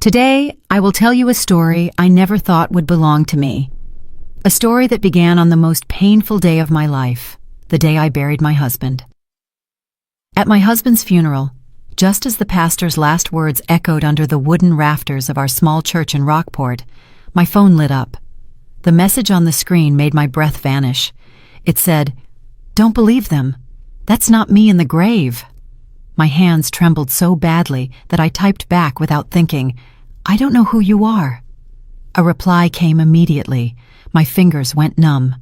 Today, I will tell you a story I never thought would belong to me. A story that began on the most painful day of my life, the day I buried my husband. At my husband's funeral, just as the pastor's last words echoed under the wooden rafters of our small church in Rockport, my phone lit up. The message on the screen made my breath vanish. It said, "Don't believe them. That's not me in the grave." My hands trembled so badly that I typed back without thinking, "I don't know who you are." A reply came immediately. My fingers went numb.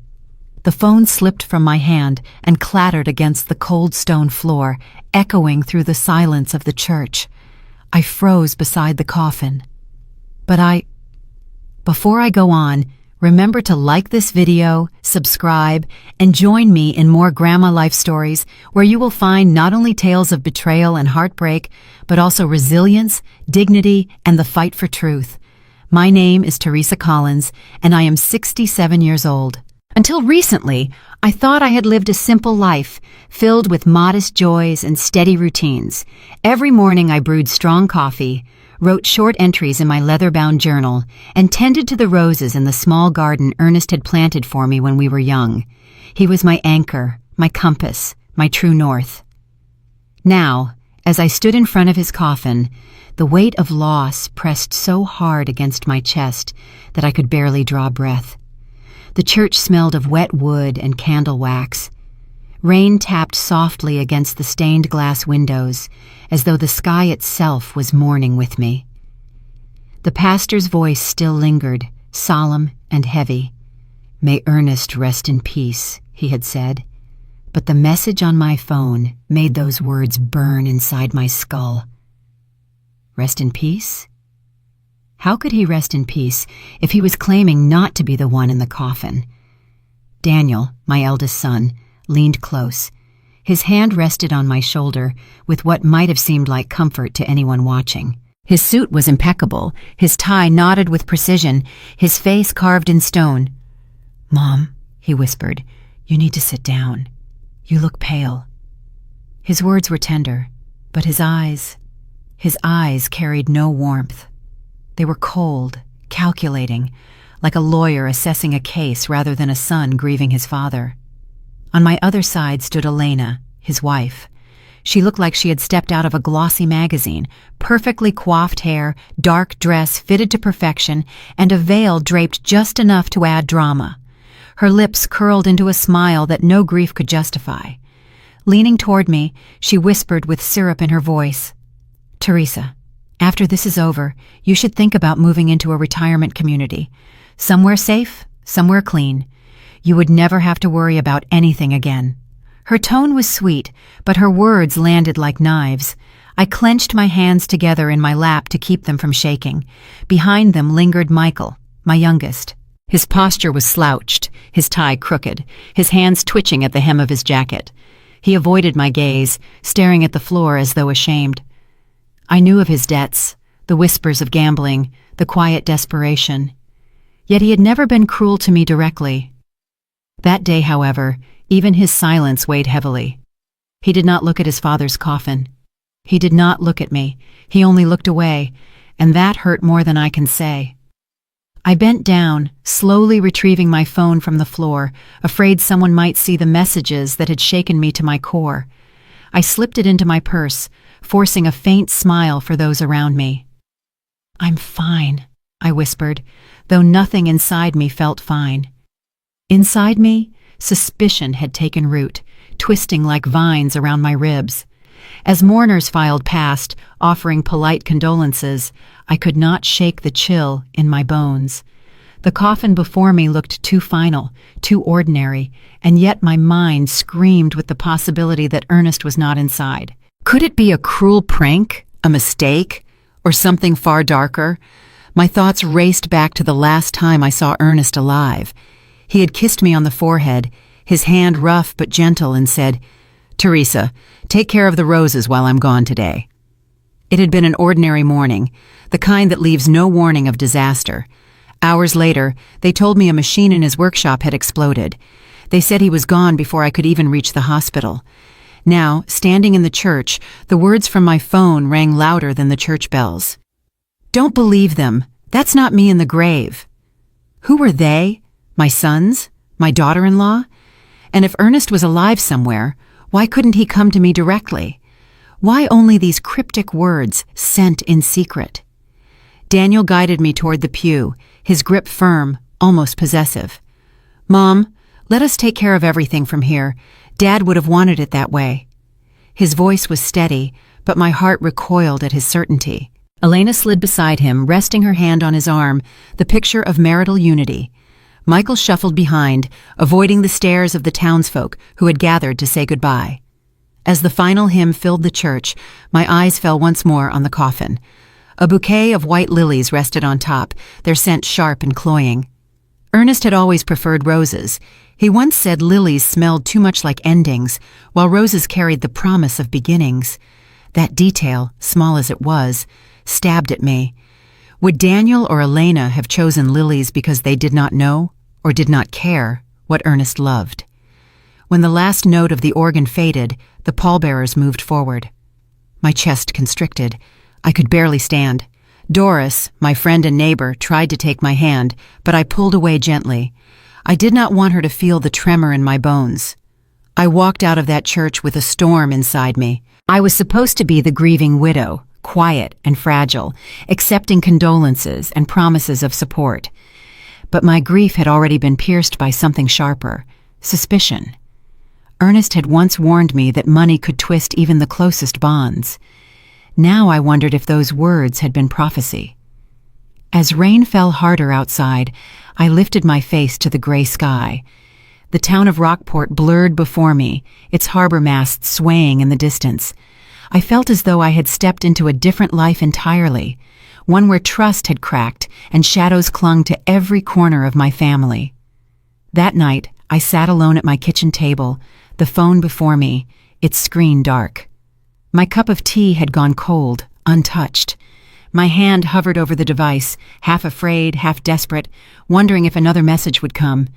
The phone slipped from my hand and clattered against the cold stone floor, echoing through the silence of the church. I froze beside the coffin. Before I go on, remember to like this video, subscribe, and join me in more Grandma Life Stories, where you will find not only tales of betrayal and heartbreak, but also resilience, dignity, and the fight for truth. My name is Teresa Collins, and I am 67 years old. Until recently, I thought I had lived a simple life, filled with modest joys and steady routines. Every morning I brewed strong coffee, wrote short entries in my leather-bound journal, and tended to the roses in the small garden Ernest had planted for me when we were young. He was my anchor, my compass, my true north. Now, as I stood in front of his coffin, the weight of loss pressed so hard against my chest that I could barely draw breath. The church smelled of wet wood and candle wax. Rain tapped softly against the stained glass windows, as though the sky itself was mourning with me. The pastor's voice still lingered, solemn and heavy. "May Ernest rest in peace," he had said. But the message on my phone made those words burn inside my skull. Rest in peace? How could he rest in peace if he was claiming not to be the one in the coffin? Daniel, my eldest son, leaned close. His hand rested on my shoulder with what might have seemed like comfort to anyone watching. His suit was impeccable, his tie knotted with precision, his face carved in stone. "Mom," he whispered, "you need to sit down. You look pale." His words were tender, but his eyes carried no warmth. They were cold, calculating, like a lawyer assessing a case rather than a son grieving his father. On my other side stood Elena, his wife. She looked like she had stepped out of a glossy magazine, perfectly coiffed hair, dark dress fitted to perfection, and a veil draped just enough to add drama. Her lips curled into a smile that no grief could justify. Leaning toward me, she whispered with syrup in her voice, "Teresa, after this is over, you should think about moving into a retirement community. Somewhere safe, somewhere clean. You would never have to worry about anything again." Her tone was sweet, but her words landed like knives. I clenched my hands together in my lap to keep them from shaking. Behind them lingered Michael, my youngest. His posture was slouched, his tie crooked, his hands twitching at the hem of his jacket. He avoided my gaze, staring at the floor as though ashamed. I knew of his debts, the whispers of gambling, the quiet desperation. Yet he had never been cruel to me directly. That day, however, even his silence weighed heavily. He did not look at his father's coffin. He did not look at me. He only looked away, and that hurt more than I can say. I bent down, slowly retrieving my phone from the floor, afraid someone might see the messages that had shaken me to my core. I slipped it into my purse, forcing a faint smile for those around me. "I'm fine," I whispered, though nothing inside me felt fine. Inside me, suspicion had taken root, twisting like vines around my ribs. As mourners filed past, offering polite condolences, I could not shake the chill in my bones. The coffin before me looked too final, too ordinary, and yet my mind screamed with the possibility that Ernest was not inside. Could it be a cruel prank, a mistake, or something far darker? My thoughts raced back to the last time I saw Ernest alive. He had kissed me on the forehead, his hand rough but gentle, and said, "Teresa, take care of the roses while I'm gone today." It had been an ordinary morning, the kind that leaves no warning of disaster. Hours later, they told me a machine in his workshop had exploded. They said he was gone before I could even reach the hospital. Now, standing in the church, the words from my phone rang louder than the church bells. Don't believe them. That's not me in the grave. Who were they? My sons? My daughter-in-law? And if Ernest was alive somewhere, why couldn't he come to me directly? Why only these cryptic words sent in secret? Daniel guided me toward the pew, his grip firm, almost possessive. Mom, let us take care of everything from here. Dad would have wanted it that way. His voice was steady, but my heart recoiled at his certainty. Elena slid beside him, resting her hand on his arm, the picture of marital unity. Michael shuffled behind, avoiding the stares of the townsfolk who had gathered to say goodbye. As the final hymn filled the church, my eyes fell once more on the coffin. A bouquet of white lilies rested on top, their scent sharp and cloying. Ernest had always preferred roses. He once said lilies smelled too much like endings, while roses carried the promise of beginnings. That detail, small as it was, stabbed at me. Would Daniel or Elena have chosen lilies because they did not know, or did not care, what Ernest loved? When the last note of the organ faded, the pallbearers moved forward. My chest constricted. I could barely stand. Doris, my friend and neighbor, tried to take my hand, but I pulled away gently. I did not want her to feel the tremor in my bones. I walked out of that church with a storm inside me. I was supposed to be the grieving widow, quiet and fragile, accepting condolences and promises of support. But my grief had already been pierced by something sharper, suspicion. Ernest had once warned me that money could twist even the closest bonds. Now I wondered if those words had been prophecy. As rain fell harder outside, I lifted my face to the gray sky. The town of Rockport blurred before me, its harbor masts swaying in the distance. I felt as though I had stepped into a different life entirely, one where trust had cracked and shadows clung to every corner of my family. That night, I sat alone at my kitchen table, the phone before me, its screen dark. My cup of tea had gone cold, untouched. My hand hovered over the device, half afraid, half desperate, wondering if another message would come.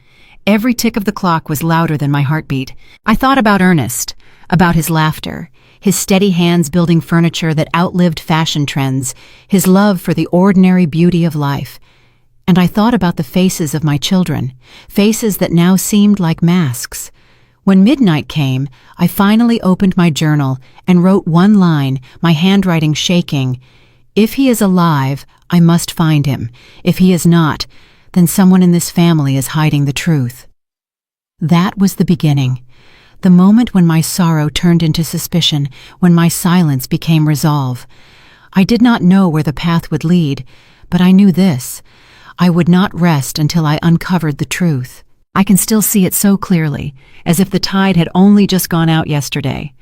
Every tick of the clock was louder than my heartbeat. I thought about Ernest, about his laughter, his steady hands building furniture that outlived fashion trends, his love for the ordinary beauty of life. And I thought about the faces of my children, faces that now seemed like masks. When midnight came, I finally opened my journal and wrote one line, my handwriting shaking. If he is alive, I must find him. If he is not, then someone in this family is hiding the truth. That was the beginning. The moment when my sorrow turned into suspicion, when my silence became resolve. I did not know where the path would lead, but I knew this. I would not rest until I uncovered the truth. I can still see it so clearly, as if the tide had only just gone out yesterday.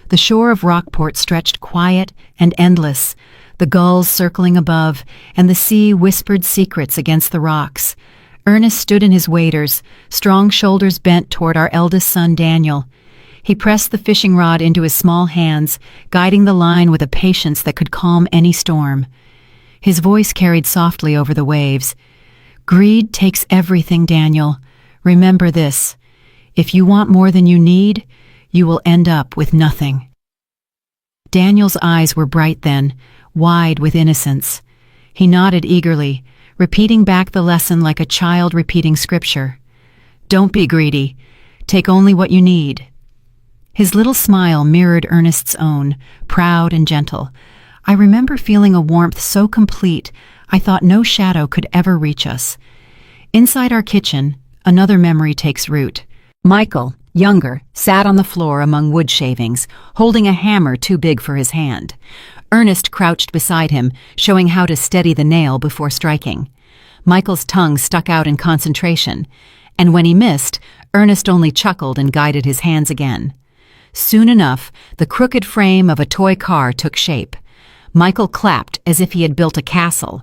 The shore of Rockport stretched quiet and endless, the gulls circling above, and the sea whispered secrets against the rocks. Ernest stood in his waders, strong shoulders bent toward our eldest son Daniel. He pressed the fishing rod into his small hands, guiding the line with a patience that could calm any storm. His voice carried softly over the waves. Greed takes everything, Daniel. Remember this. If you want more than you need, you will end up with nothing. Daniel's eyes were bright then, wide with innocence. He nodded eagerly, repeating back the lesson like a child repeating scripture. Don't be greedy. Take only what you need. His little smile mirrored Ernest's own, proud and gentle. I remember feeling a warmth so complete, I thought no shadow could ever reach us. Inside our kitchen, another memory takes root. Michael, younger, sat on the floor among wood shavings, holding a hammer too big for his hand. Ernest crouched beside him, showing how to steady the nail before striking. Michael's tongue stuck out in concentration, and when he missed, Ernest only chuckled and guided his hands again. Soon enough, the crooked frame of a toy car took shape. Michael clapped as if he had built a castle.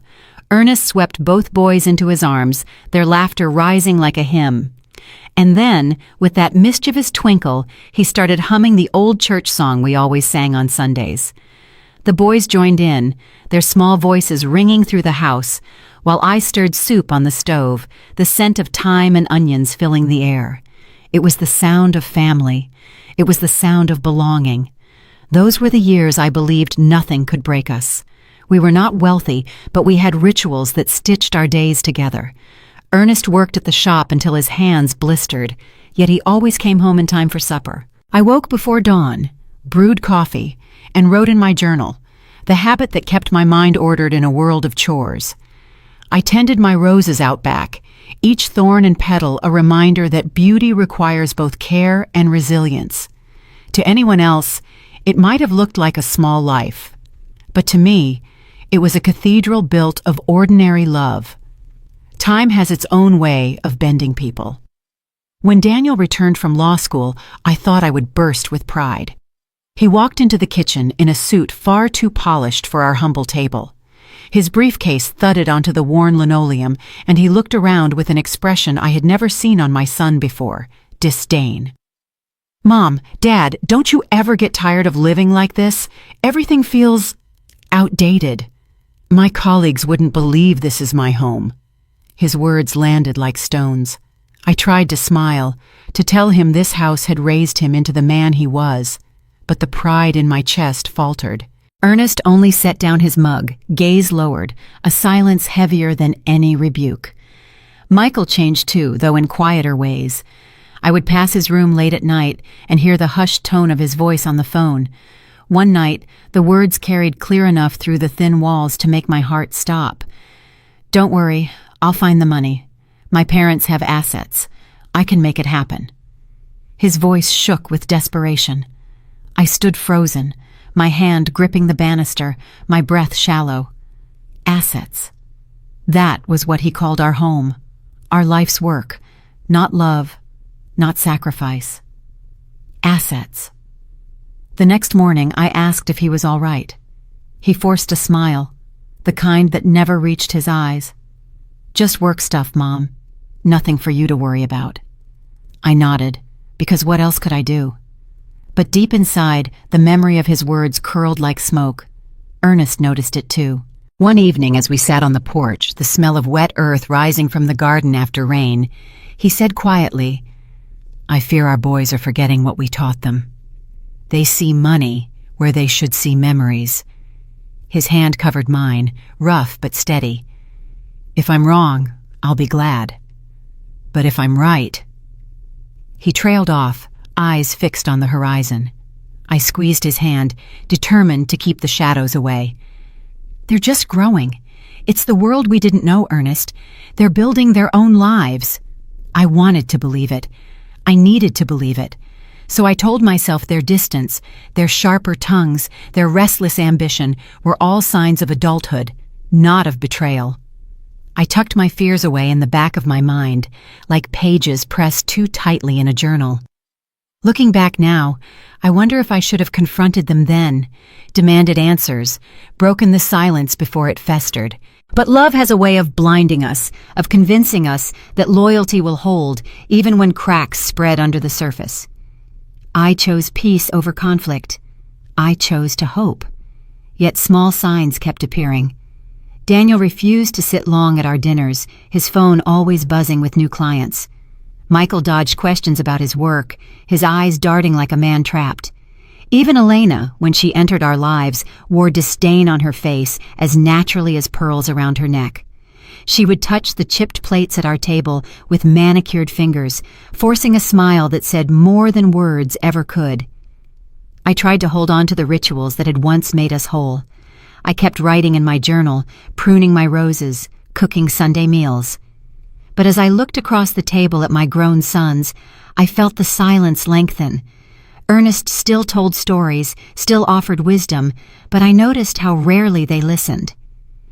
Ernest swept both boys into his arms, their laughter rising like a hymn. And then, with that mischievous twinkle, he started humming the old church song we always sang on Sundays. The boys joined in, their small voices ringing through the house, while I stirred soup on the stove, the scent of thyme and onions filling the air. It was the sound of family. It was the sound of belonging. Those were the years I believed nothing could break us. We were not wealthy, but we had rituals that stitched our days together. Ernest worked at the shop until his hands blistered, yet he always came home in time for supper. I woke before dawn, brewed coffee, and wrote in my journal, the habit that kept my mind ordered in a world of chores. I tended my roses out back, each thorn and petal a reminder that beauty requires both care and resilience. To anyone else, it might have looked like a small life. But to me, it was a cathedral built of ordinary love. Time has its own way of bending people. When Daniel returned from law school, I thought I would burst with pride. He walked into the kitchen in a suit far too polished for our humble table. His briefcase thudded onto the worn linoleum, and he looked around with an expression I had never seen on my son before: disdain. "Mom, Dad, don't you ever get tired of living like this? Everything feels outdated. My colleagues wouldn't believe this is my home." His words landed like stones. I tried to smile, to tell him this house had raised him into the man he was, but the pride in my chest faltered. Ernest only set down his mug, gaze lowered, a silence heavier than any rebuke. Michael changed too, though in quieter ways. I would pass his room late at night and hear the hushed tone of his voice on the phone. One night, the words carried clear enough through the thin walls to make my heart stop. "Don't worry, I'll find the money. My parents have assets. I can make it happen." His voice shook with desperation. I stood frozen, my hand gripping the banister, my breath shallow. Assets. That was what he called our home, our life's work, not love, not sacrifice. Assets. The next morning, I asked if he was all right. He forced a smile, the kind that never reached his eyes. "Just work stuff, Mom. Nothing for you to worry about." I nodded, because what else could I do? But deep inside, the memory of his words curled like smoke. Ernest noticed it too. One evening as we sat on the porch, the smell of wet earth rising from the garden after rain, he said quietly, "I fear our boys are forgetting what we taught them. They see money where they should see memories." His hand covered mine, rough but steady. "If I'm wrong, I'll be glad. But if I'm right..." He trailed off, eyes fixed on the horizon. I squeezed his hand, determined to keep the shadows away. "They're just growing. It's the world we didn't know, Ernest. They're building their own lives." I wanted to believe it. I needed to believe it. So I told myself their distance, their sharper tongues, their restless ambition were all signs of adulthood, not of betrayal. I tucked my fears away in the back of my mind, like pages pressed too tightly in a journal. Looking back now, I wonder if I should have confronted them then, demanded answers, broken the silence before it festered. But love has a way of blinding us, of convincing us that loyalty will hold, even when cracks spread under the surface. I chose peace over conflict. I chose to hope. Yet small signs kept appearing. Daniel refused to sit long at our dinners, his phone always buzzing with new clients. Michael dodged questions about his work, his eyes darting like a man trapped. Even Elena, when she entered our lives, wore disdain on her face as naturally as pearls around her neck. She would touch the chipped plates at our table with manicured fingers, forcing a smile that said more than words ever could. I tried to hold on to the rituals that had once made us whole. I kept writing in my journal, pruning my roses, cooking Sunday meals. But as I looked across the table at my grown sons, I felt the silence lengthen. Ernest still told stories, still offered wisdom, but I noticed how rarely they listened.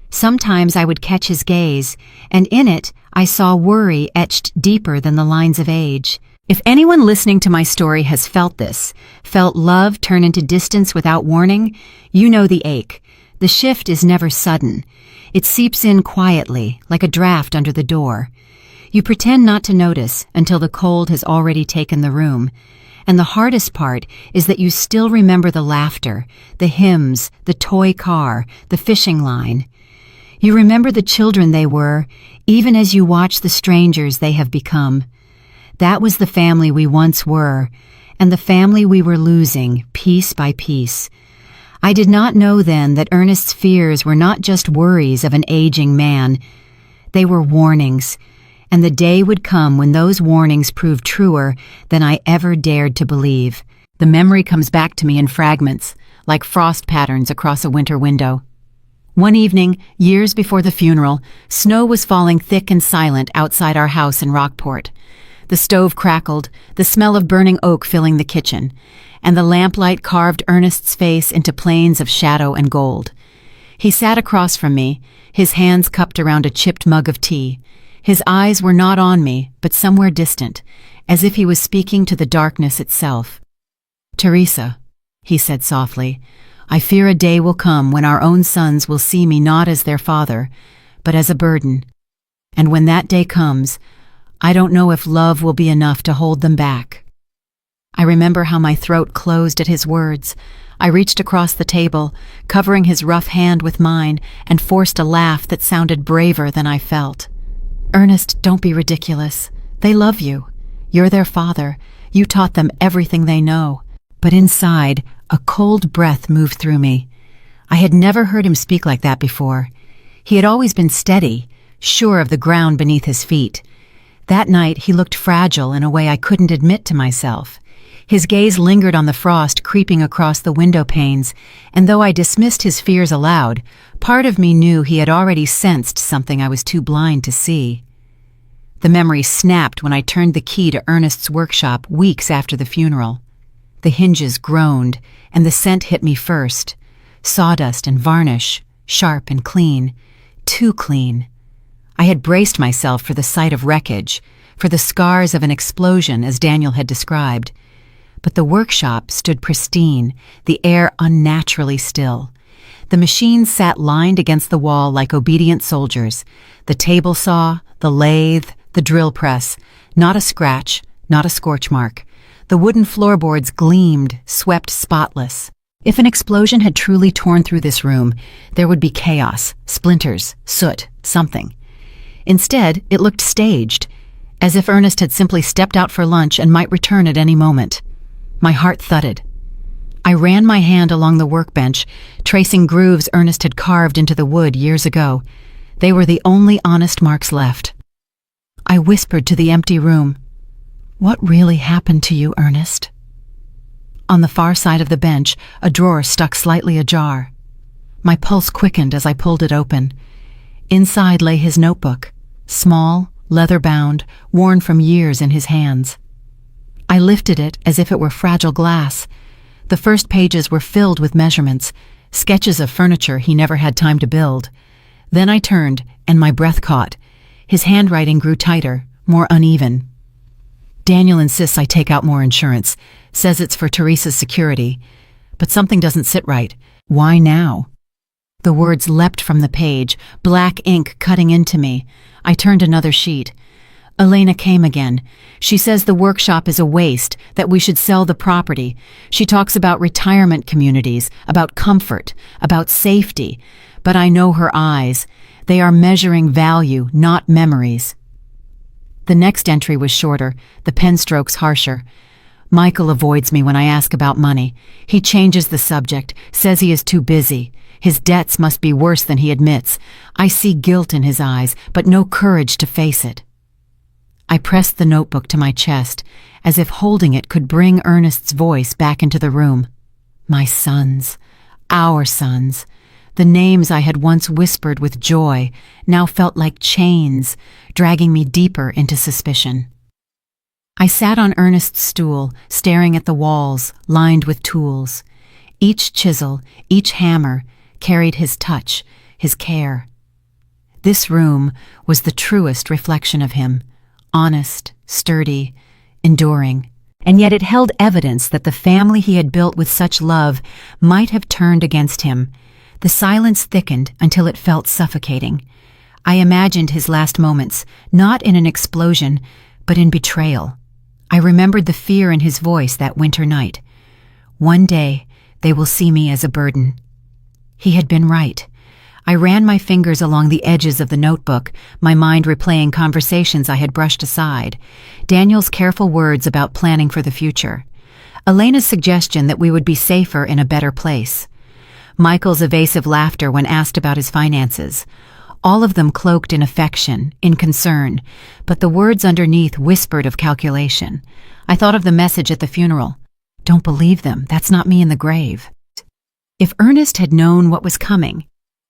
Sometimes I would catch his gaze, and in it I saw worry etched deeper than the lines of age. If anyone listening to my story has felt this, felt love turn into distance without warning, you know the ache. The shift is never sudden. It seeps in quietly, like a draft under the door. You pretend not to notice until the cold has already taken the room. And the hardest part is that you still remember the laughter, the hymns, the toy car, the fishing line. You remember the children they were, even as you watch the strangers they have become. That was the family we once were, and the family we were losing, piece by piece. I did not know then that Ernest's fears were not just worries of an aging man. They were warnings, and the day would come when those warnings proved truer than I ever dared to believe. The memory comes back to me in fragments, like frost patterns across a winter window. One evening, years before the funeral, snow was falling thick and silent outside our house in Rockport. The stove crackled, the smell of burning oak filling the kitchen, and the lamplight carved Ernest's face into planes of shadow and gold. He sat across from me, his hands cupped around a chipped mug of tea. His eyes were not on me, but somewhere distant, as if he was speaking to the darkness itself. "Teresa," he said softly, "I fear a day will come when our own sons will see me not as their father, but as a burden. And when that day comes, I don't know if love will be enough to hold them back." I remember how my throat closed at his words. I reached across the table, covering his rough hand with mine, and forced a laugh that sounded braver than I felt. "Ernest, don't be ridiculous. They love you. You're their father. You taught them everything they know." But inside, a cold breath moved through me. I had never heard him speak like that before. He had always been steady, sure of the ground beneath his feet. That night, he looked fragile in a way I couldn't admit to myself. His gaze lingered on the frost creeping across the window panes, and though I dismissed his fears aloud, part of me knew he had already sensed something I was too blind to see. The memory snapped when I turned the key to Ernest's workshop weeks after the funeral. The hinges groaned, and the scent hit me first. Sawdust and varnish, sharp and clean, too clean. I had braced myself for the sight of wreckage, for the scars of an explosion as Daniel had described. But the workshop stood pristine, the air unnaturally still. The machines sat lined against the wall like obedient soldiers. The table saw, the lathe, the drill press, not a scratch, not a scorch mark. The wooden floorboards gleamed, swept spotless. If an explosion had truly torn through this room, there would be chaos, splinters, soot, something. Instead, it looked staged, as if Ernest had simply stepped out for lunch and might return at any moment. My heart thudded. I ran my hand along the workbench, tracing grooves Ernest had carved into the wood years ago. They were the only honest marks left. I whispered to the empty room, "What really happened to you, Ernest?" On the far side of the bench, a drawer stuck slightly ajar. My pulse quickened as I pulled it open. Inside lay his notebook, small, leather-bound, worn from years in his hands. I lifted it as if it were fragile glass. The first pages were filled with measurements, sketches of furniture he never had time to build. Then I turned, and my breath caught. His handwriting grew tighter, more uneven. "Daniel insists I take out more insurance, says it's for Teresa's security. But something doesn't sit right. Why now?" The words leapt from the page, black ink cutting into me. I turned another sheet. Elena came again. She says the workshop is a waste, that we should sell the property. She talks about retirement communities, about comfort, about safety. But I know her eyes. They are measuring value, not memories. The next entry was shorter, the pen strokes harsher. "Michael avoids me when I ask about money. He changes the subject, says he is too busy. His debts must be worse than he admits. I see guilt in his eyes, but no courage to face it." I pressed the notebook to my chest, as if holding it could bring Ernest's voice back into the room. My sons, our sons. The names I had once whispered with joy now felt like chains, dragging me deeper into suspicion. I sat on Ernest's stool, staring at the walls, lined with tools. Each chisel, each hammer, carried his touch, his care. This room was the truest reflection of him, honest, sturdy, enduring. And yet it held evidence that the family he had built with such love might have turned against him. The silence thickened until it felt suffocating. I imagined his last moments, not in an explosion, but in betrayal. I remembered the fear in his voice that winter night. One day, they will see me as a burden. He had been right. I ran my fingers along the edges of the notebook, my mind replaying conversations I had brushed aside. Daniel's careful words about planning for the future. Elena's suggestion that we would be safer in a better place. Michael's evasive laughter when asked about his finances. All of them cloaked in affection, in concern, but the words underneath whispered of calculation. I thought of the message at the funeral. Don't believe them, that's not me in the grave. If Ernest had known what was coming,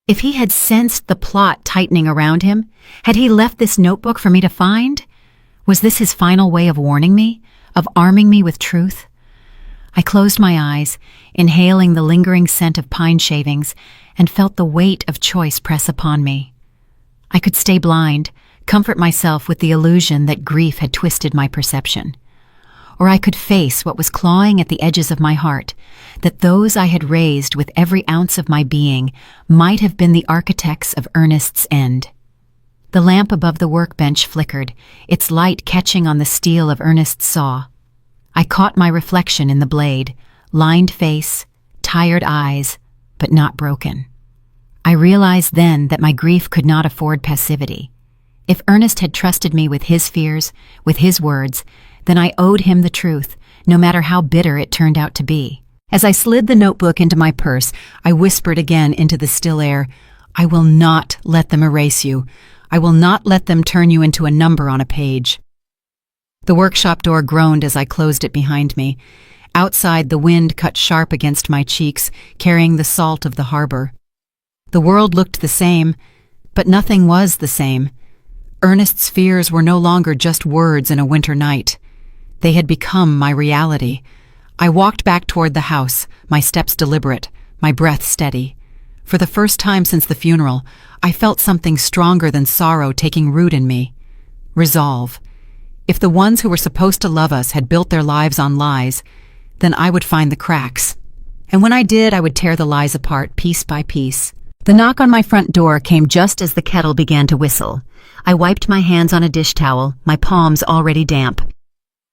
if he had sensed the plot tightening around him, had he left this notebook for me to find? Was this his final way of warning me, of arming me with truth? I closed my eyes, inhaling the lingering scent of pine shavings, and felt the weight of choice press upon me. I could stay blind, comfort myself with the illusion that grief had twisted my perception. Or I could face what was clawing at the edges of my heart, that those I had raised with every ounce of my being might have been the architects of Ernest's end. The lamp above the workbench flickered, its light catching on the steel of Ernest's saw. I caught my reflection in the blade, lined face, tired eyes, but not broken. I realized then that my grief could not afford passivity. If Ernest had trusted me with his fears, with his words, then I owed him the truth, no matter how bitter it turned out to be. As I slid the notebook into my purse, I whispered again into the still air, I will not let them erase you. I will not let them turn you into a number on a page. The workshop door groaned as I closed it behind me. Outside, the wind cut sharp against my cheeks, carrying the salt of the harbor. The world looked the same, but nothing was the same. Ernest's fears were no longer just words in a winter night. They had become my reality. I walked back toward the house, my steps deliberate, my breath steady. For the first time since the funeral, I felt something stronger than sorrow taking root in me. Resolve. If the ones who were supposed to love us had built their lives on lies, then I would find the cracks. And when I did, I would tear the lies apart piece by piece. The knock on my front door came just as the kettle began to whistle. I wiped my hands on a dish towel, my palms already damp.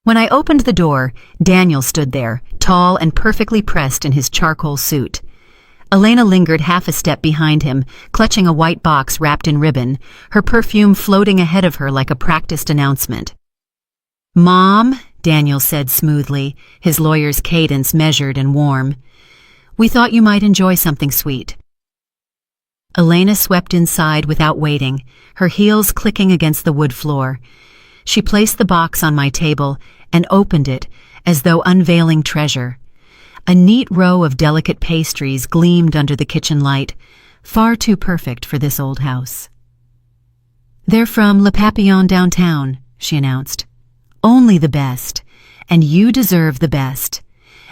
When I opened the door, Daniel stood there, tall and perfectly pressed in his charcoal suit. Elena lingered half a step behind him, clutching a white box wrapped in ribbon, her perfume floating ahead of her like a practiced announcement. "Mom," Daniel said smoothly, his lawyer's cadence measured and warm, "we thought you might enjoy something sweet." Elena swept inside without waiting, her heels clicking against the wood floor. She placed the box on my table and opened it as though unveiling treasure. A neat row of delicate pastries gleamed under the kitchen light, far too perfect for this old house. "They're from Le Papillon downtown," she announced. "Only the best, and you deserve the best.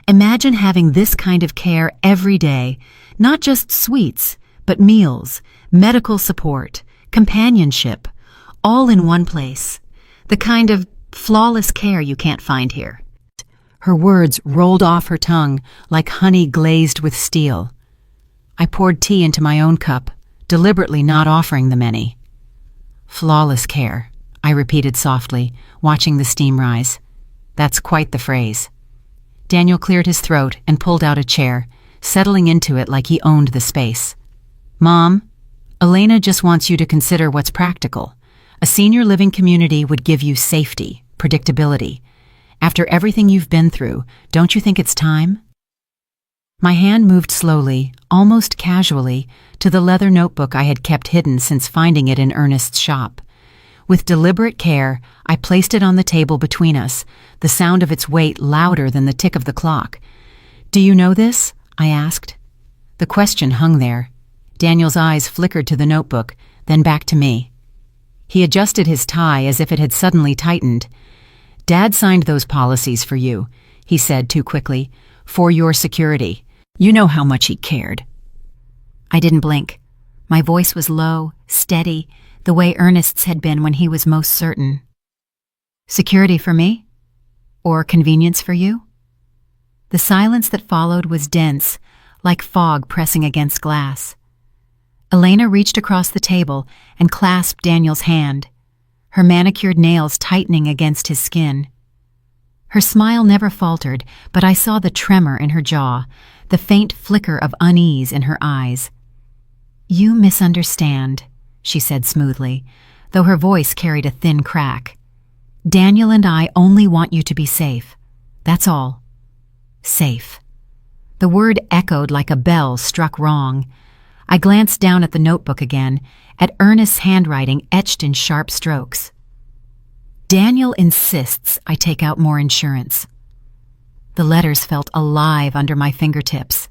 Imagine having this kind of care every day, not just sweets, but meals, medical support, companionship, all in one place. The kind of flawless care you can't find here." Her words rolled off her tongue like honey glazed with steel. I poured tea into my own cup, deliberately not offering them any. "Flawless care," I repeated softly, watching the steam rise. "That's quite the phrase." Daniel cleared his throat and pulled out a chair, settling into it like he owned the space. "Mom, Elena just wants you to consider what's practical. A senior living community would give you safety, predictability. After everything you've been through, don't you think it's time?" My hand moved slowly, almost casually, to the leather notebook I had kept hidden since finding it in Ernest's shop. With deliberate care, I placed it on the table between us, the sound of its weight louder than the tick of the clock. "Do you know this?" I asked. The question hung there. Daniel's eyes flickered to the notebook, then back to me. He adjusted his tie as if it had suddenly tightened. "Dad signed those policies for you," he said too quickly, "for your security. You know how much he cared." I didn't blink. My voice was low, steady, the way Ernest's had been when he was most certain. "Security for me? Or convenience for you?" The silence that followed was dense, like fog pressing against glass. Elena reached across the table and clasped Daniel's hand, her manicured nails tightening against his skin. Her smile never faltered, but I saw the tremor in her jaw, the faint flicker of unease in her eyes. "You misunderstand," she said smoothly, though her voice carried a thin crack. "Daniel and I only want you to be safe. That's all. Safe. The word echoed like a bell struck wrong. I glanced down at the notebook again, at Ernest's handwriting etched in sharp strokes. Daniel insists I take out more insurance. The letters felt alive under my fingertips.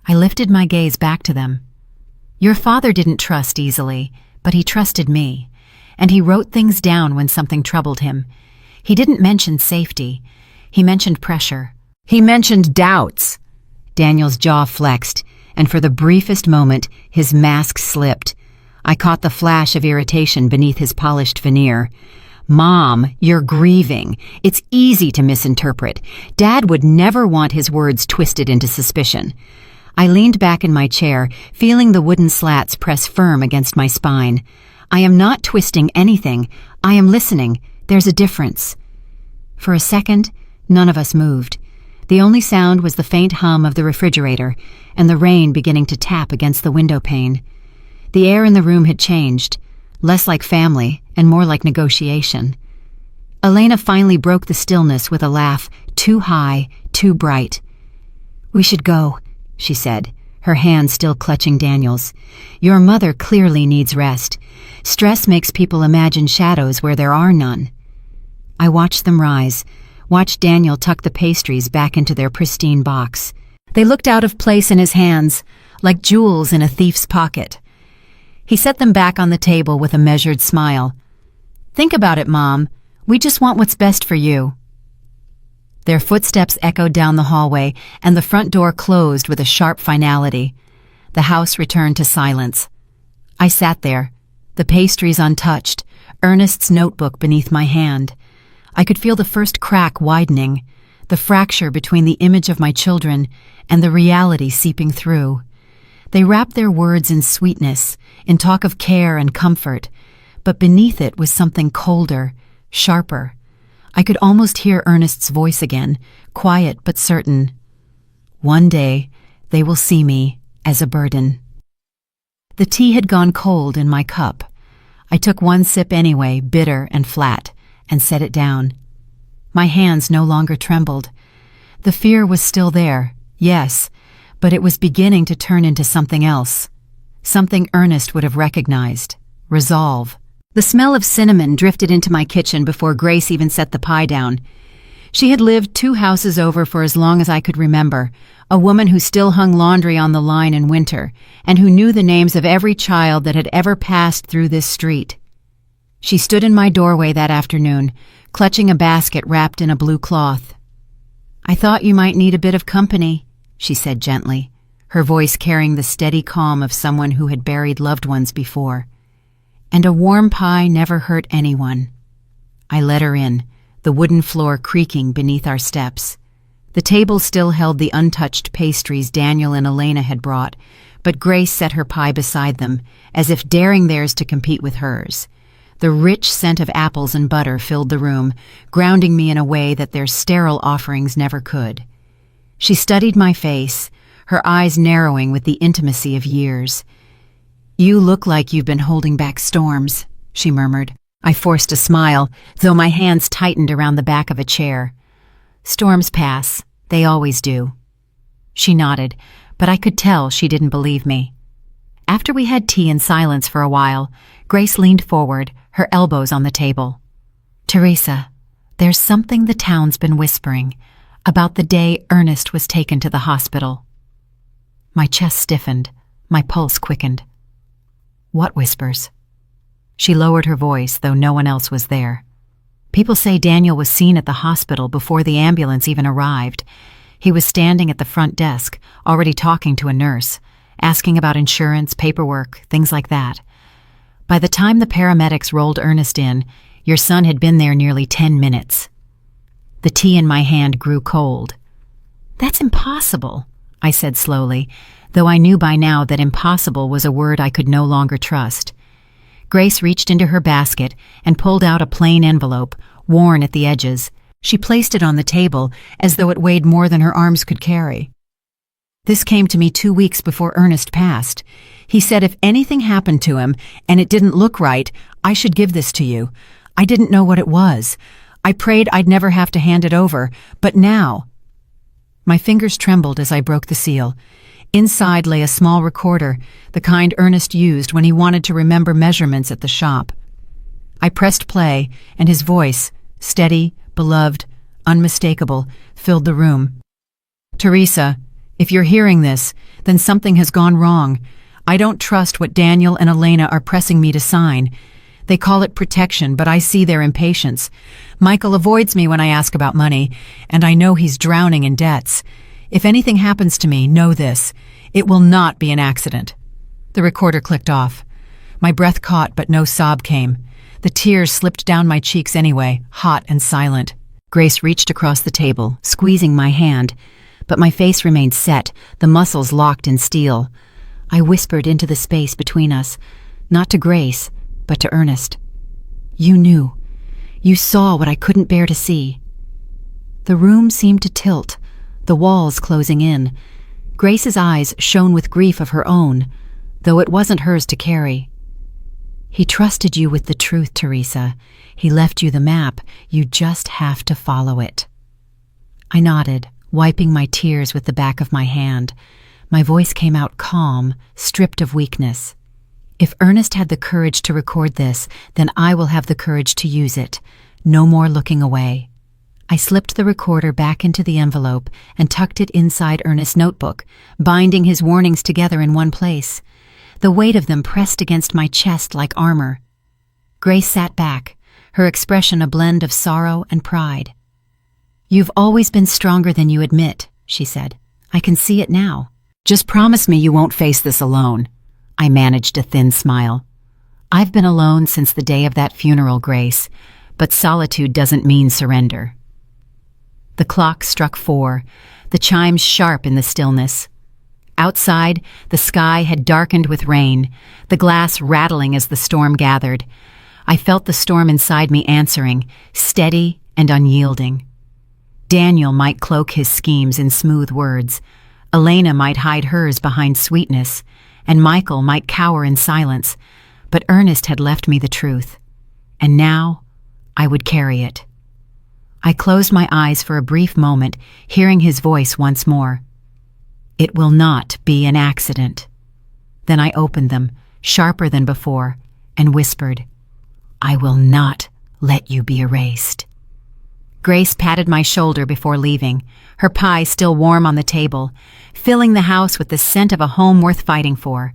I lifted my gaze back to them. Your father didn't trust easily, but he trusted me, and he wrote things down when something troubled him. He didn't mention safety. He mentioned pressure. He mentioned doubts. Daniel's jaw flexed, and for the briefest moment, his mask slipped. I caught the flash of irritation beneath his polished veneer. Mom, you're grieving. It's easy to misinterpret. Dad would never want his words twisted into suspicion. I leaned back in my chair, feeling the wooden slats press firm against my spine. I am not twisting anything. I am listening. There's a difference. For a second, none of us moved. The only sound was the faint hum of the refrigerator and the rain beginning to tap against the window pane. The air in the room had changed, less like family and more like negotiation. Elena finally broke the stillness with a laugh, too high, too bright. We should go, she said, her hand still clutching Daniel's. Your mother clearly needs rest. Stress makes people imagine shadows where there are none. I watched them rise, watched Daniel tuck the pastries back into their pristine box. They looked out of place in his hands, like jewels in a thief's pocket. He set them back on the table with a measured smile. Think about it, Mom. We just want what's best for you. Their footsteps echoed down the hallway, and the front door closed with a sharp finality. The house returned to silence. I sat there, the pastries untouched, Ernest's notebook beneath my hand. I could feel the first crack widening, the fracture between the image of my children and the reality seeping through. They wrapped their words in sweetness, in talk of care and comfort, but beneath it was something colder, sharper. I could almost hear Ernest's voice again, quiet but certain. One day, they will see me as a burden. The tea had gone cold in my cup. I took one sip anyway, bitter and flat, and set it down. My hands no longer trembled. The fear was still there, yes, but it was beginning to turn into something else. Something Ernest would have recognized. Resolve. The smell of cinnamon drifted into my kitchen before Grace even set the pie down. She had lived 2 houses over for as long as I could remember, a woman who still hung laundry on the line in winter, and who knew the names of every child that had ever passed through this street. She stood in my doorway that afternoon, clutching a basket wrapped in a blue cloth. I thought you might need a bit of company, she said gently, her voice carrying the steady calm of someone who had buried loved ones before. And a warm pie never hurt anyone. I let her in, the wooden floor creaking beneath our steps. The table still held the untouched pastries Daniel and Elena had brought, but Grace set her pie beside them, as if daring theirs to compete with hers. The rich scent of apples and butter filled the room, grounding me in a way that their sterile offerings never could. She studied my face, her eyes narrowing with the intimacy of years. You look like you've been holding back storms, she murmured. I forced a smile, though my hands tightened around the back of a chair. Storms pass. They always do. She nodded, but I could tell she didn't believe me. After we had tea in silence for a while, Grace leaned forward, her elbows on the table. Teresa, there's something the town's been whispering about the day Ernest was taken to the hospital. My chest stiffened, my pulse quickened. What whispers? She lowered her voice, though no one else was there. People say Daniel was seen at the hospital before the ambulance even arrived. He was standing at the front desk, already talking to a nurse, asking about insurance, paperwork, things like that. By the time the paramedics rolled Ernest in, your son had been there nearly 10 minutes. The tea in my hand grew cold. That's impossible, I said slowly, though I knew by now that impossible was a word I could no longer trust. Grace reached into her basket and pulled out a plain envelope, worn at the edges. She placed it on the table as though it weighed more than her arms could carry. This came to me 2 weeks before Ernest passed. He said if anything happened to him and it didn't look right, I should give this to you. I didn't know what it was. I prayed I'd never have to hand it over, but now... My fingers trembled as I broke the seal. Inside lay a small recorder, the kind Ernest used when he wanted to remember measurements at the shop. I pressed play, and his voice, steady, beloved, unmistakable, filled the room. "Teresa, if you're hearing this, then something has gone wrong. I don't trust what Daniel and Elena are pressing me to sign. They call it protection, but I see their impatience. Michael avoids me when I ask about money, and I know he's drowning in debts. If anything happens to me, know this. It will not be an accident." The recorder clicked off. My breath caught, but no sob came. The tears slipped down my cheeks anyway, hot and silent. Grace reached across the table, squeezing my hand, but my face remained set, the muscles locked in steel. I whispered into the space between us, not to Grace, but to Ernest. "You knew. You saw what I couldn't bear to see." The room seemed to tilt, the walls closing in. Grace's eyes shone with grief of her own, though it wasn't hers to carry. "He trusted you with the truth, Teresa. He left you the map. You just have to follow it." I nodded, wiping my tears with the back of my hand. My voice came out calm, stripped of weakness. "If Ernest had the courage to record this, then I will have the courage to use it. No more looking away." I slipped the recorder back into the envelope and tucked it inside Ernest's notebook, binding his warnings together in one place. The weight of them pressed against my chest like armor. Grace sat back, her expression a blend of sorrow and pride. "You've always been stronger than you admit," she said. "I can see it now. Just promise me you won't face this alone." I managed a thin smile. "I've been alone since the day of that funeral, Grace, but solitude doesn't mean surrender." The clock struck 4, the chimes sharp in the stillness. Outside, the sky had darkened with rain, the glass rattling as the storm gathered. I felt the storm inside me answering, steady and unyielding. Daniel might cloak his schemes in smooth words. Elena might hide hers behind sweetness, and Michael might cower in silence, but Ernest had left me the truth. And now, I would carry it. I closed my eyes for a brief moment, hearing his voice once more. "It will not be an accident." Then I opened them, sharper than before, and whispered, "I will not let you be erased." Grace patted my shoulder before leaving, her pie still warm on the table, filling the house with the scent of a home worth fighting for.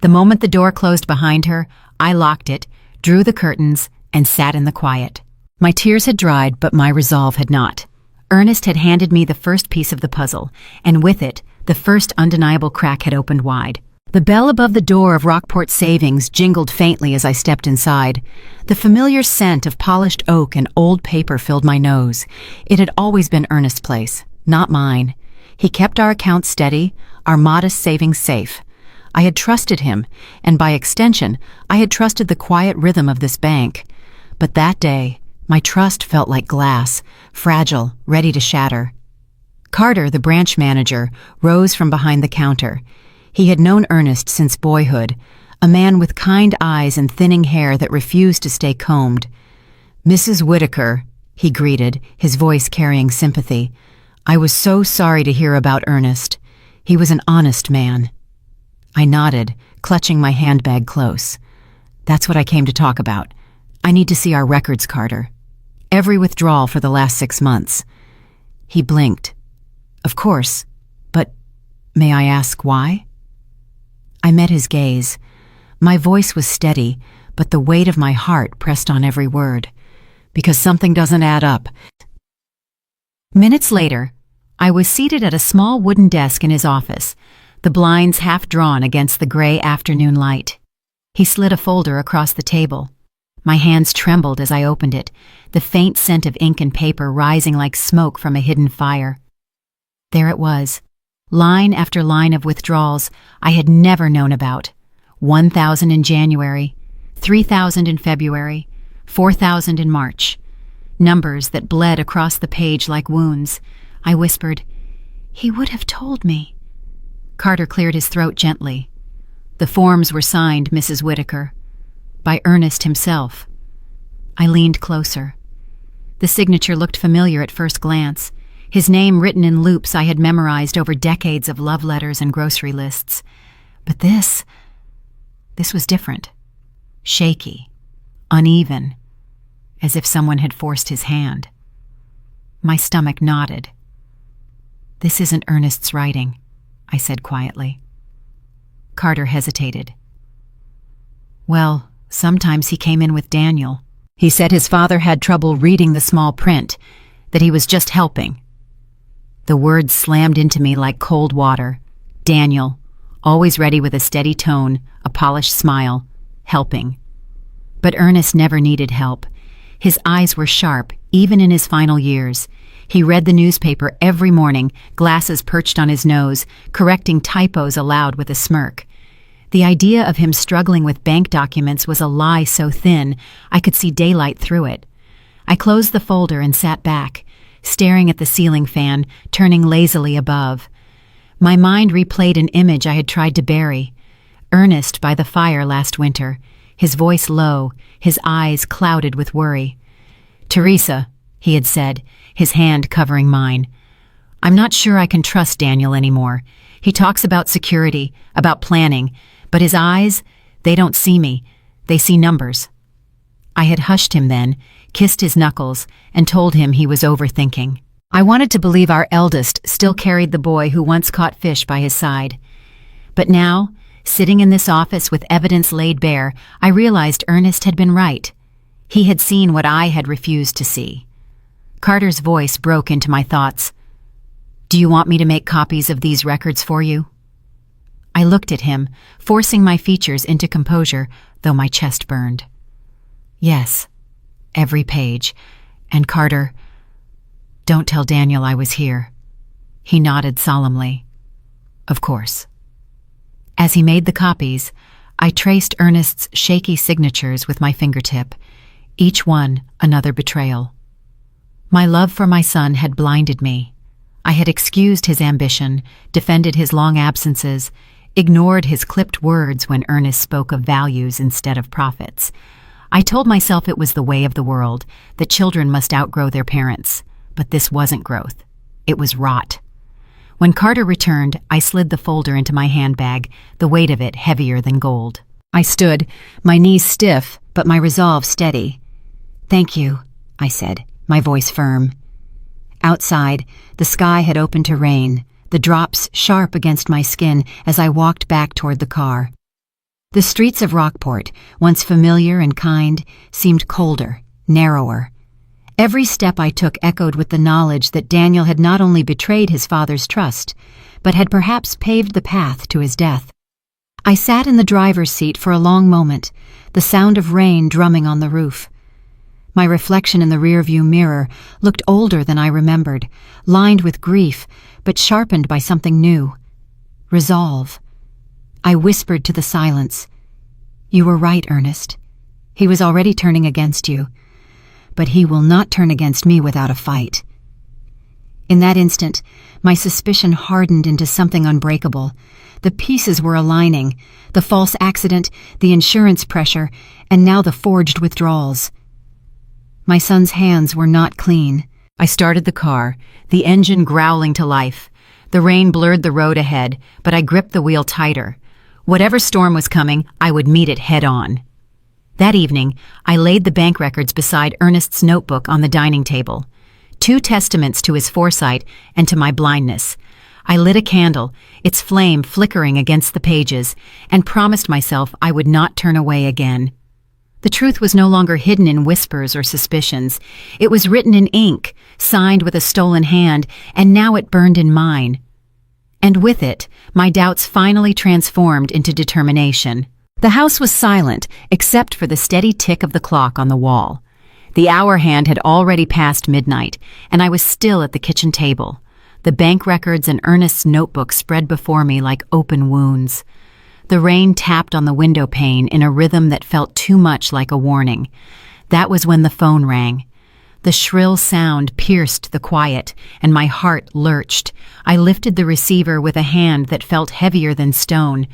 The moment the door closed behind her, I locked it, drew the curtains, and sat in the quiet. My tears had dried, but my resolve had not. Ernest had handed me the first piece of the puzzle, and with it, the first undeniable crack had opened wide. The bell above the door of Rockport Savings jingled faintly as I stepped inside. The familiar scent of polished oak and old paper filled my nose. It had always been Ernest's place, not mine. He kept our accounts steady, our modest savings safe. I had trusted him, and by extension, I had trusted the quiet rhythm of this bank. But that day, my trust felt like glass, fragile, ready to shatter. Carter, the branch manager, rose from behind the counter. He had known Ernest since boyhood, a man with kind eyes and thinning hair that refused to stay combed. "Mrs. Whitaker," he greeted, his voice carrying sympathy. "I was so sorry to hear about Ernest. He was an honest man." I nodded, clutching my handbag close. "That's what I came to talk about. I need to see our records, Carter. Every withdrawal for the last 6 months." He blinked. "Of course, but may I ask why?" I met his gaze. My voice was steady, but the weight of my heart pressed on every word. "Because something doesn't add up." Minutes later, I was seated at a small wooden desk in his office, the blinds half drawn against the gray afternoon light. He slid a folder across the table. My hands trembled as I opened it, the faint scent of ink and paper rising like smoke from a hidden fire. There it was, line after line of withdrawals I had never known about. 1,000 in January, 3,000 in February, 4,000 in March. Numbers that bled across the page like wounds. I whispered, "He would have told me." Carter cleared his throat gently. The forms were signed Mrs. Whitaker, by Ernest himself. I leaned closer. The signature looked familiar at first glance, his name written in loops I had memorized over decades of love letters and grocery lists. But this was different. Shaky, uneven, as if someone had forced his hand. My stomach knotted. "This isn't Ernest's writing," I said quietly. Carter hesitated. "Well, sometimes he came in with Daniel. He said his father had trouble reading the small print, that he was just helping." The words slammed into me like cold water. Daniel, always ready with a steady tone, a polished smile, helping. But Ernest never needed help. His eyes were sharp, even in his final years. He read the newspaper every morning, glasses perched on his nose, correcting typos aloud with a smirk. The idea of him struggling with bank documents was a lie so thin I could see daylight through it. I closed the folder and sat back, staring at the ceiling fan, turning lazily above. My mind replayed an image I had tried to bury. Ernest by the fire last winter, his voice low, his eyes clouded with worry. "Teresa," he had said, his hand covering mine, "I'm not sure I can trust Daniel anymore. He talks about security, about planning, but his eyes, they don't see me. They see numbers." I had hushed him then, kissed his knuckles, and told him he was overthinking. I wanted to believe our eldest still carried the boy who once caught fish by his side. But now, sitting in this office with evidence laid bare, I realized Ernest had been right. He had seen what I had refused to see. Carter's voice broke into my thoughts. "Do you want me to make copies of these records for you?" I looked at him, forcing my features into composure, though my chest burned. "Yes, every page. And Carter, don't tell Daniel I was here." He nodded solemnly. "Of course." As he made the copies, I traced Ernest's shaky signatures with my fingertip, each one another betrayal. My love for my son had blinded me. I had excused his ambition, defended his long absences, ignored his clipped words when Ernest spoke of values instead of profits. I told myself it was the way of the world, that children must outgrow their parents. But this wasn't growth. It was rot. When Carter returned, I slid the folder into my handbag, the weight of it heavier than gold. I stood, my knees stiff, but my resolve steady. "Thank you," I said, my voice firm. Outside, the sky had opened to rain, the drops sharp against my skin as I walked back toward the car. The streets of Rockport, once familiar and kind, seemed colder, narrower. Every step I took echoed with the knowledge that Daniel had not only betrayed his father's trust, but had perhaps paved the path to his death. I sat in the driver's seat for a long moment, the sound of rain drumming on the roof. My reflection in the rearview mirror looked older than I remembered, lined with grief, but sharpened by something new. Resolve. I whispered to the silence, "You were right, Ernest. He was already turning against you. But he will not turn against me without a fight." In that instant, my suspicion hardened into something unbreakable. The pieces were aligning, the false accident, the insurance pressure, and now the forged withdrawals. My son's hands were not clean. I started the car, the engine growling to life. The rain blurred the road ahead, but I gripped the wheel tighter. Whatever storm was coming, I would meet it head on. That evening, I laid the bank records beside Ernest's notebook on the dining table. 2 testaments to his foresight and to my blindness. I lit a candle, its flame flickering against the pages, and promised myself I would not turn away again. The truth was no longer hidden in whispers or suspicions. It was written in ink, signed with a stolen hand, and now it burned in mine. And with it, my doubts finally transformed into determination. The house was silent, except for the steady tick of the clock on the wall. The hour hand had already passed midnight, and I was still at the kitchen table. The bank records and Ernest's notebook spread before me like open wounds. The rain tapped on the window pane in a rhythm that felt too much like a warning. That was when the phone rang. The shrill sound pierced the quiet, and my heart lurched. I lifted the receiver with a hand that felt heavier than stone.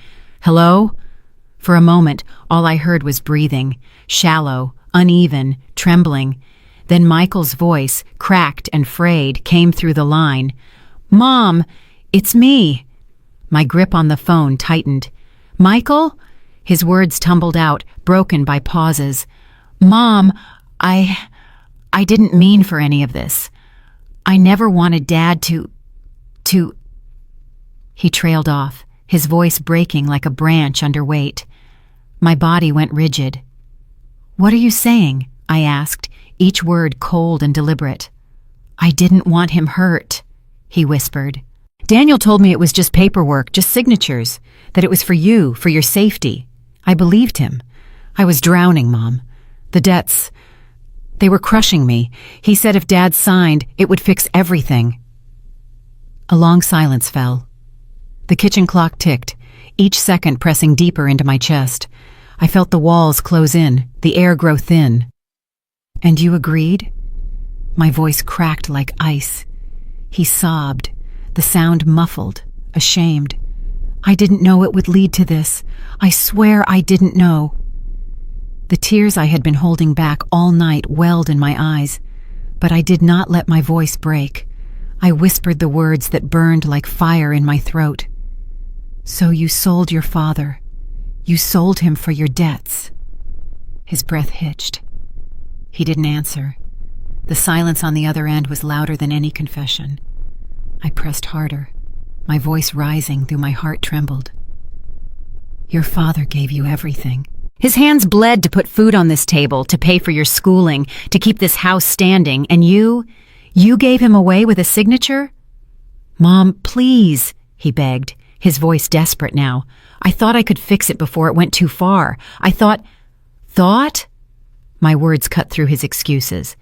"Hello?" For a moment, all I heard was breathing, shallow, uneven, trembling. Then Michael's voice, cracked and frayed, came through the line. "Mom, it's me." My grip on the phone tightened. "Michael?" His words tumbled out, broken by pauses. "Mom, I didn't mean for any of this. I never wanted Dad to... He trailed off, his voice breaking like a branch under weight. My body went rigid. "What are you saying?" I asked, each word cold and deliberate. "I didn't want him hurt," he whispered. "Daniel told me it was just paperwork, just signatures, that it was for you, for your safety." I believed him. I was drowning, Mom. The debts, they were crushing me. He said if Dad signed, it would fix everything. A long silence fell. The kitchen clock ticked, each second pressing deeper into my chest. I felt the walls close in, the air grow thin. "And you agreed?" My voice cracked like ice. He sobbed, the sound muffled, ashamed. "I didn't know it would lead to this. I swear I didn't know." The tears I had been holding back all night welled in my eyes, but I did not let my voice break. I whispered the words that burned like fire in my throat. "So you sold your father. You sold him for your debts." His breath hitched. He didn't answer. The silence on the other end was louder than any confession. I pressed harder, my voice rising though my heart trembled. "Your father gave you everything. His hands bled to put food on this table, to pay for your schooling, to keep this house standing, and you gave him away with a signature?" "Mom, please," he begged, his voice desperate now. "I thought I could fix it before it went too far. I thought..." "Thought?" My words cut through his excuses.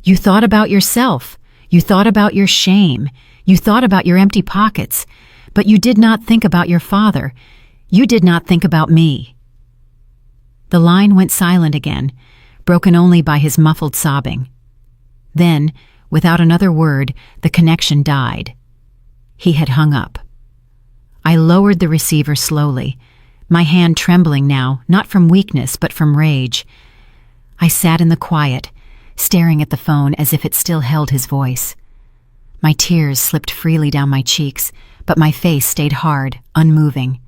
"You thought about yourself. You thought about your shame. You thought about your empty pockets. But you did not think about your father. You did not think about me." The line went silent again, broken only by his muffled sobbing. Then, without another word, the connection died. He had hung up. I lowered the receiver slowly, my hand trembling now, not from weakness but from rage. I sat in the quiet, staring at the phone as if it still held his voice. My tears slipped freely down my cheeks, but my face stayed hard, unmoving.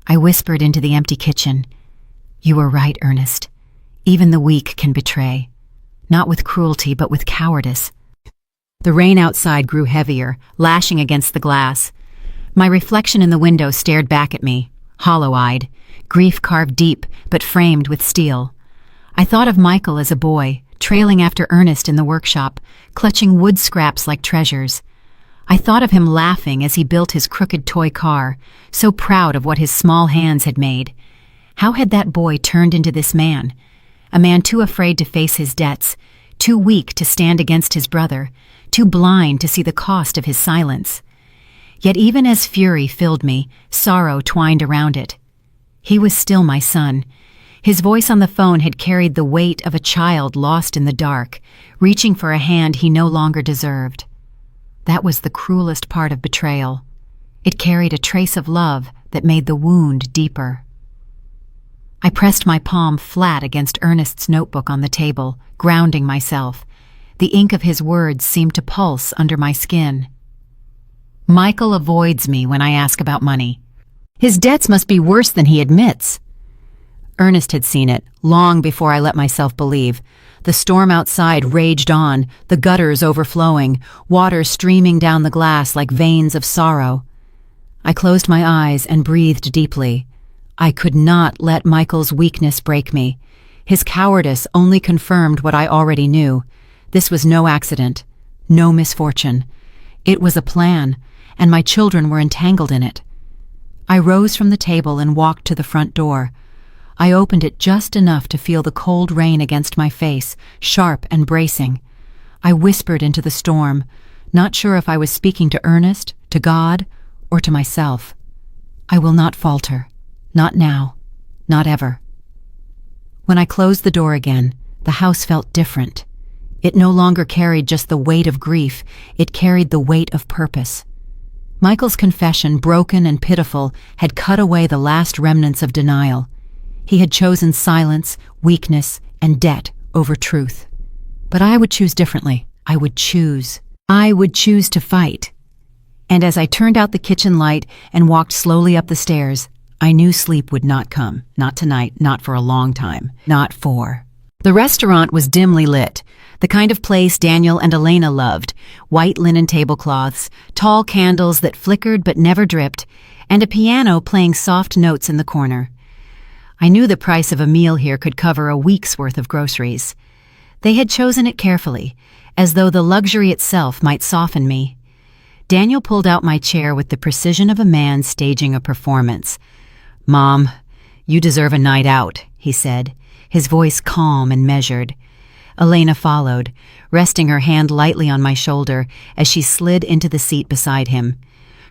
I whispered into the empty kitchen, "You were right, Ernest. Even the weak can betray. Not with cruelty, but with cowardice." The rain outside grew heavier, lashing against the glass. My reflection in the window stared back at me, hollow-eyed, grief carved deep but framed with steel. I thought of Michael as a boy, trailing after Ernest in the workshop, clutching wood scraps like treasures. I thought of him laughing as he built his crooked toy car, so proud of what his small hands had made. How had that boy turned into this man? A man too afraid to face his debts, too weak to stand against his brother, too blind to see the cost of his silence. Yet even as fury filled me, sorrow twined around it. He was still my son. His voice on the phone had carried the weight of a child lost in the dark, reaching for a hand he no longer deserved. That was the cruelest part of betrayal. It carried a trace of love that made the wound deeper. I pressed my palm flat against Ernest's notebook on the table, grounding myself. The ink of his words seemed to pulse under my skin. "Michael avoids me when I ask about money. His debts must be worse than he admits." Ernest had seen it, long before I let myself believe. The storm outside raged on, the gutters overflowing, water streaming down the glass like veins of sorrow. I closed my eyes and breathed deeply. I could not let Michael's weakness break me. His cowardice only confirmed what I already knew. This was no accident, no misfortune. It was a plan, and my children were entangled in it. I rose from the table and walked to the front door. I opened it just enough to feel the cold rain against my face, sharp and bracing. I whispered into the storm, not sure if I was speaking to Ernest, to God, or to myself. I will not falter. Not now. Not ever. When I closed the door again, the house felt different. It no longer carried just the weight of grief, it carried the weight of purpose. Michael's confession, broken and pitiful, had cut away the last remnants of denial. He had chosen silence, weakness, and debt over truth. But I would choose differently. I would choose to fight. And as I turned out the kitchen light and walked slowly up the stairs, I knew sleep would not come. Not tonight, not for a long time. Not for. The restaurant was dimly lit, the kind of place Daniel and Elena loved. White linen tablecloths, tall candles that flickered but never dripped, and a piano playing soft notes in the corner. I knew the price of a meal here could cover a week's worth of groceries. They had chosen it carefully, as though the luxury itself might soften me. Daniel pulled out my chair with the precision of a man staging a performance. "Mom, you deserve a night out," he said, his voice calm and measured. Elena followed, resting her hand lightly on my shoulder as she slid into the seat beside him.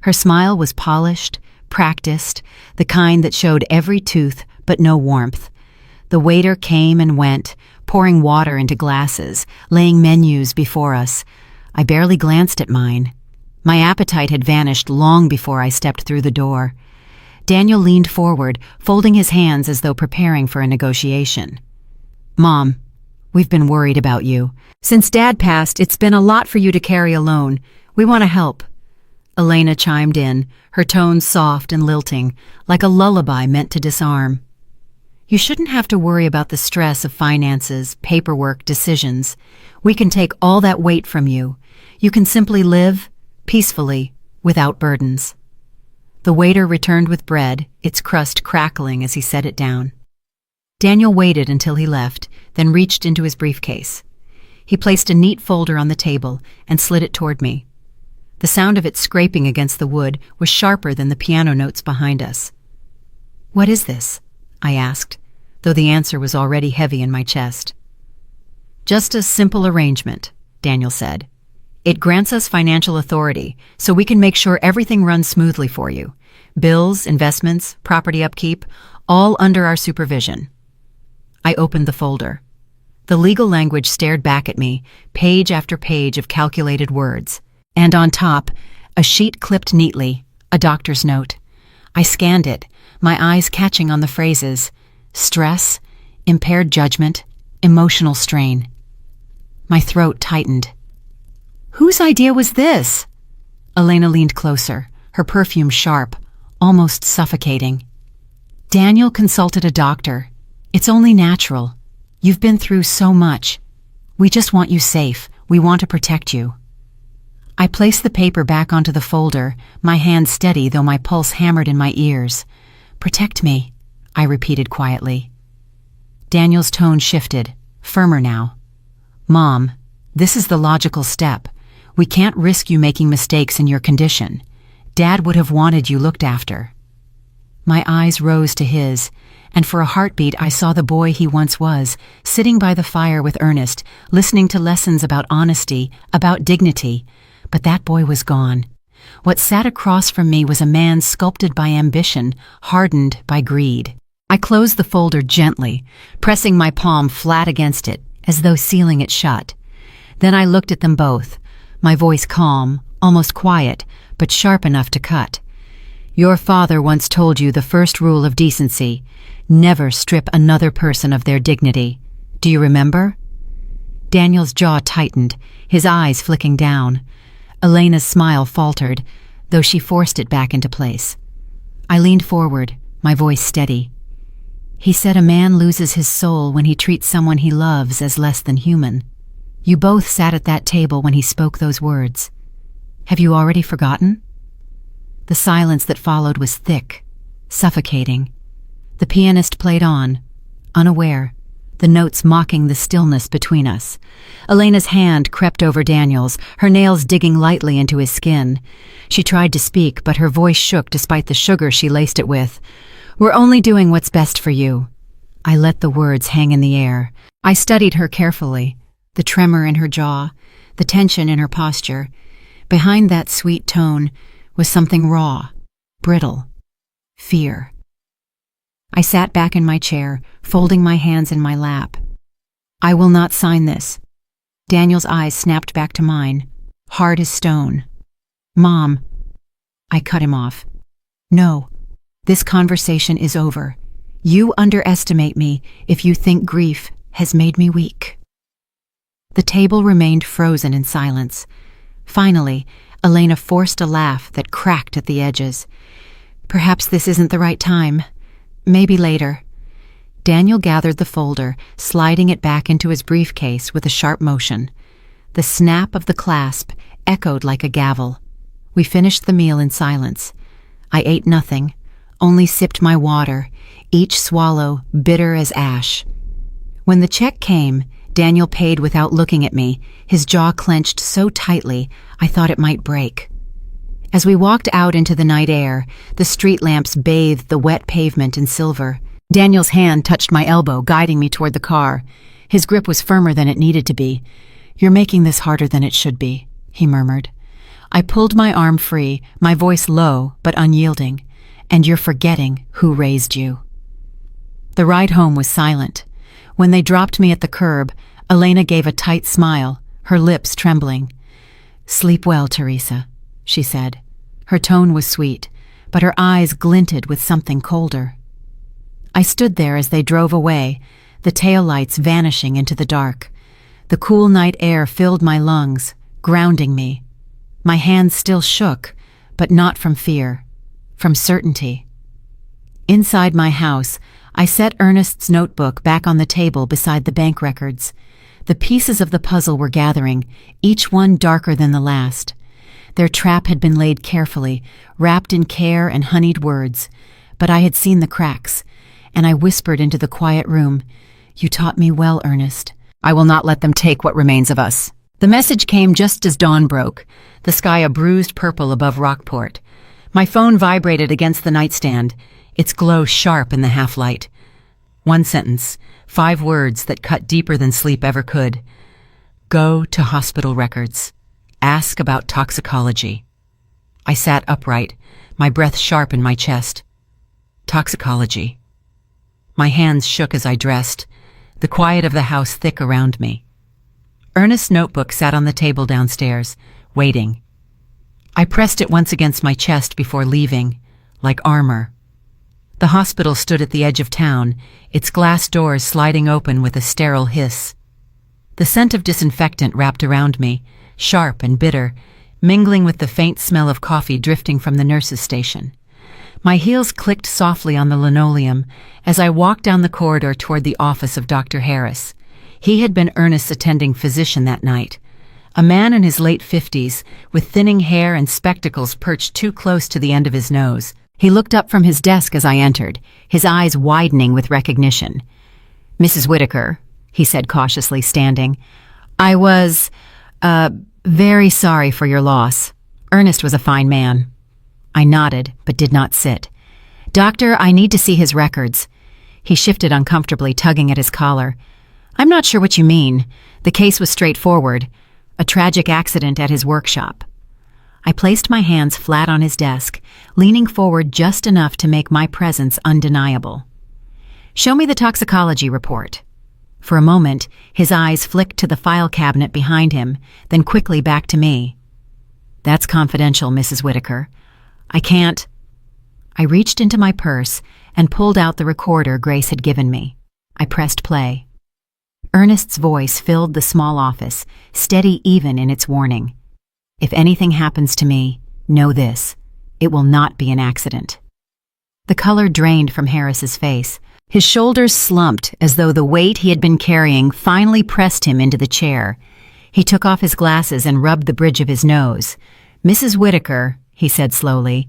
Her smile was polished, practiced, the kind that showed every tooth but no warmth. The waiter came and went, pouring water into glasses, laying menus before us. I barely glanced at mine. My appetite had vanished long before I stepped through the door. Daniel leaned forward, folding his hands as though preparing for a negotiation. "Mom, we've been worried about you. Since Dad passed, it's been a lot for you to carry alone. We want to help." Elena chimed in, her tone soft and lilting, like a lullaby meant to disarm. "You shouldn't have to worry about the stress of finances, paperwork, decisions. We can take all that weight from you. You can simply live peacefully, without burdens." The waiter returned with bread, its crust crackling as he set it down. Daniel waited until he left, then reached into his briefcase. He placed a neat folder on the table and slid it toward me. The sound of it scraping against the wood was sharper than the piano notes behind us. "What is this?" I asked, though the answer was already heavy in my chest. "Just a simple arrangement," Daniel said. "It grants us financial authority, so we can make sure everything runs smoothly for you. Bills, investments, property upkeep, all under our supervision." I opened the folder. The legal language stared back at me, page after page of calculated words. And on top, a sheet clipped neatly, a doctor's note. I scanned it, my eyes catching on the phrases: stress, impaired judgment, emotional strain. My throat tightened. "Whose idea was this?" Elena leaned closer, her perfume sharp, almost suffocating. "Daniel consulted a doctor. It's only natural. You've been through so much. We just want you safe. We want to protect you." I placed the paper back onto the folder, my hand steady though my pulse hammered in my ears. "Protect me," I repeated quietly. Daniel's tone shifted, firmer now. "Mom, this is the logical step. We can't risk you making mistakes in your condition. Dad would have wanted you looked after." My eyes rose to his, and for a heartbeat I saw the boy he once was, sitting by the fire with Ernest, listening to lessons about honesty, about dignity. But that boy was gone. What sat across from me was a man sculpted by ambition, hardened by greed. I closed the folder gently, pressing my palm flat against it, as though sealing it shut. Then I looked at them both, my voice calm, almost quiet, but sharp enough to cut. "Your father once told you the first rule of decency: never strip another person of their dignity. Do you remember?" Daniel's jaw tightened, his eyes flicking down. Elena's smile faltered, though she forced it back into place. I leaned forward, my voice steady. "He said a man loses his soul when he treats someone he loves as less than human. You both sat at that table when he spoke those words. Have you already forgotten?" The silence that followed was thick, suffocating. The pianist played on, unaware, the notes mocking the stillness between us. Elena's hand crept over Daniel's, her nails digging lightly into his skin. She tried to speak, but her voice shook despite the sugar she laced it with. "We're only doing what's best for you." I let the words hang in the air. I studied her carefully, the tremor in her jaw, the tension in her posture. Behind that sweet tone was something raw, brittle, fear. I sat back in my chair, folding my hands in my lap. "I will not sign this." Daniel's eyes snapped back to mine, hard as stone. "Mom." I cut him off. "No, this conversation is over. You underestimate me if you think grief has made me weak." The table remained frozen in silence. Finally, Elena forced a laugh that cracked at the edges. "Perhaps this isn't the right time. Maybe later." Daniel gathered the folder, sliding it back into his briefcase with a sharp motion. The snap of the clasp echoed like a gavel. We finished the meal in silence. I ate nothing, only sipped my water, each swallow bitter as ash. When the check came, Daniel paid without looking at me, his jaw clenched so tightly I thought it might break. As we walked out into the night air, the street lamps bathed the wet pavement in silver. Daniel's hand touched my elbow, guiding me toward the car. His grip was firmer than it needed to be. "You're making this harder than it should be," he murmured. I pulled my arm free, my voice low but unyielding. "And you're forgetting who raised you." The ride home was silent. When they dropped me at the curb, Elena gave a tight smile, her lips trembling. "Sleep well, Teresa," she said. Her tone was sweet, but her eyes glinted with something colder. I stood there as they drove away, the taillights vanishing into the dark. The cool night air filled my lungs, grounding me. My hands still shook, but not from fear, from certainty. Inside my house, I set Ernest's notebook back on the table beside the bank records. The pieces of the puzzle were gathering, each one darker than the last. Their trap had been laid carefully, wrapped in care and honeyed words, but I had seen the cracks, and I whispered into the quiet room, "You taught me well, Ernest. I will not let them take what remains of us." The message came just as dawn broke, the sky a bruised purple above Rockport. My phone vibrated against the nightstand, its glow sharp in the half-light. One sentence, 5 words that cut deeper than sleep ever could. "Go to hospital records. Ask about toxicology." I sat upright, my breath sharp in my chest. Toxicology. My hands shook as I dressed, the quiet of the house thick around me. Ernest's notebook sat on the table downstairs, waiting. I pressed it once against my chest before leaving, like armor. The hospital stood at the edge of town, its glass doors sliding open with a sterile hiss. The scent of disinfectant wrapped around me, sharp and bitter, mingling with the faint smell of coffee drifting from the nurse's station. My heels clicked softly on the linoleum as I walked down the corridor toward the office of Dr. Harris. He had been Ernest's attending physician that night, a man in his late 50s, with thinning hair and spectacles perched too close to the end of his nose. He looked up from his desk as I entered, his eyes widening with recognition. "Mrs. Whitaker," he said cautiously, standing. "I was, very sorry for your loss. Ernest was a fine man." I nodded, but did not sit. "Doctor, I need to see his records." He shifted uncomfortably, tugging at his collar. "I'm not sure what you mean. The case was straightforward. A tragic accident at his workshop." I placed my hands flat on his desk, leaning forward just enough to make my presence undeniable. "Show me the toxicology report." For a moment, his eyes flicked to the file cabinet behind him, then quickly back to me. "That's confidential, Mrs. Whitaker. I can't." I reached into my purse and pulled out the recorder Grace had given me. I pressed play. Ernest's voice filled the small office, steady even in its warning. "If anything happens to me, know this. It will not be an accident." The color drained from Harris's face. His shoulders slumped as though the weight he had been carrying finally pressed him into the chair. He took off his glasses and rubbed the bridge of his nose. "Mrs. Whitaker," he said slowly,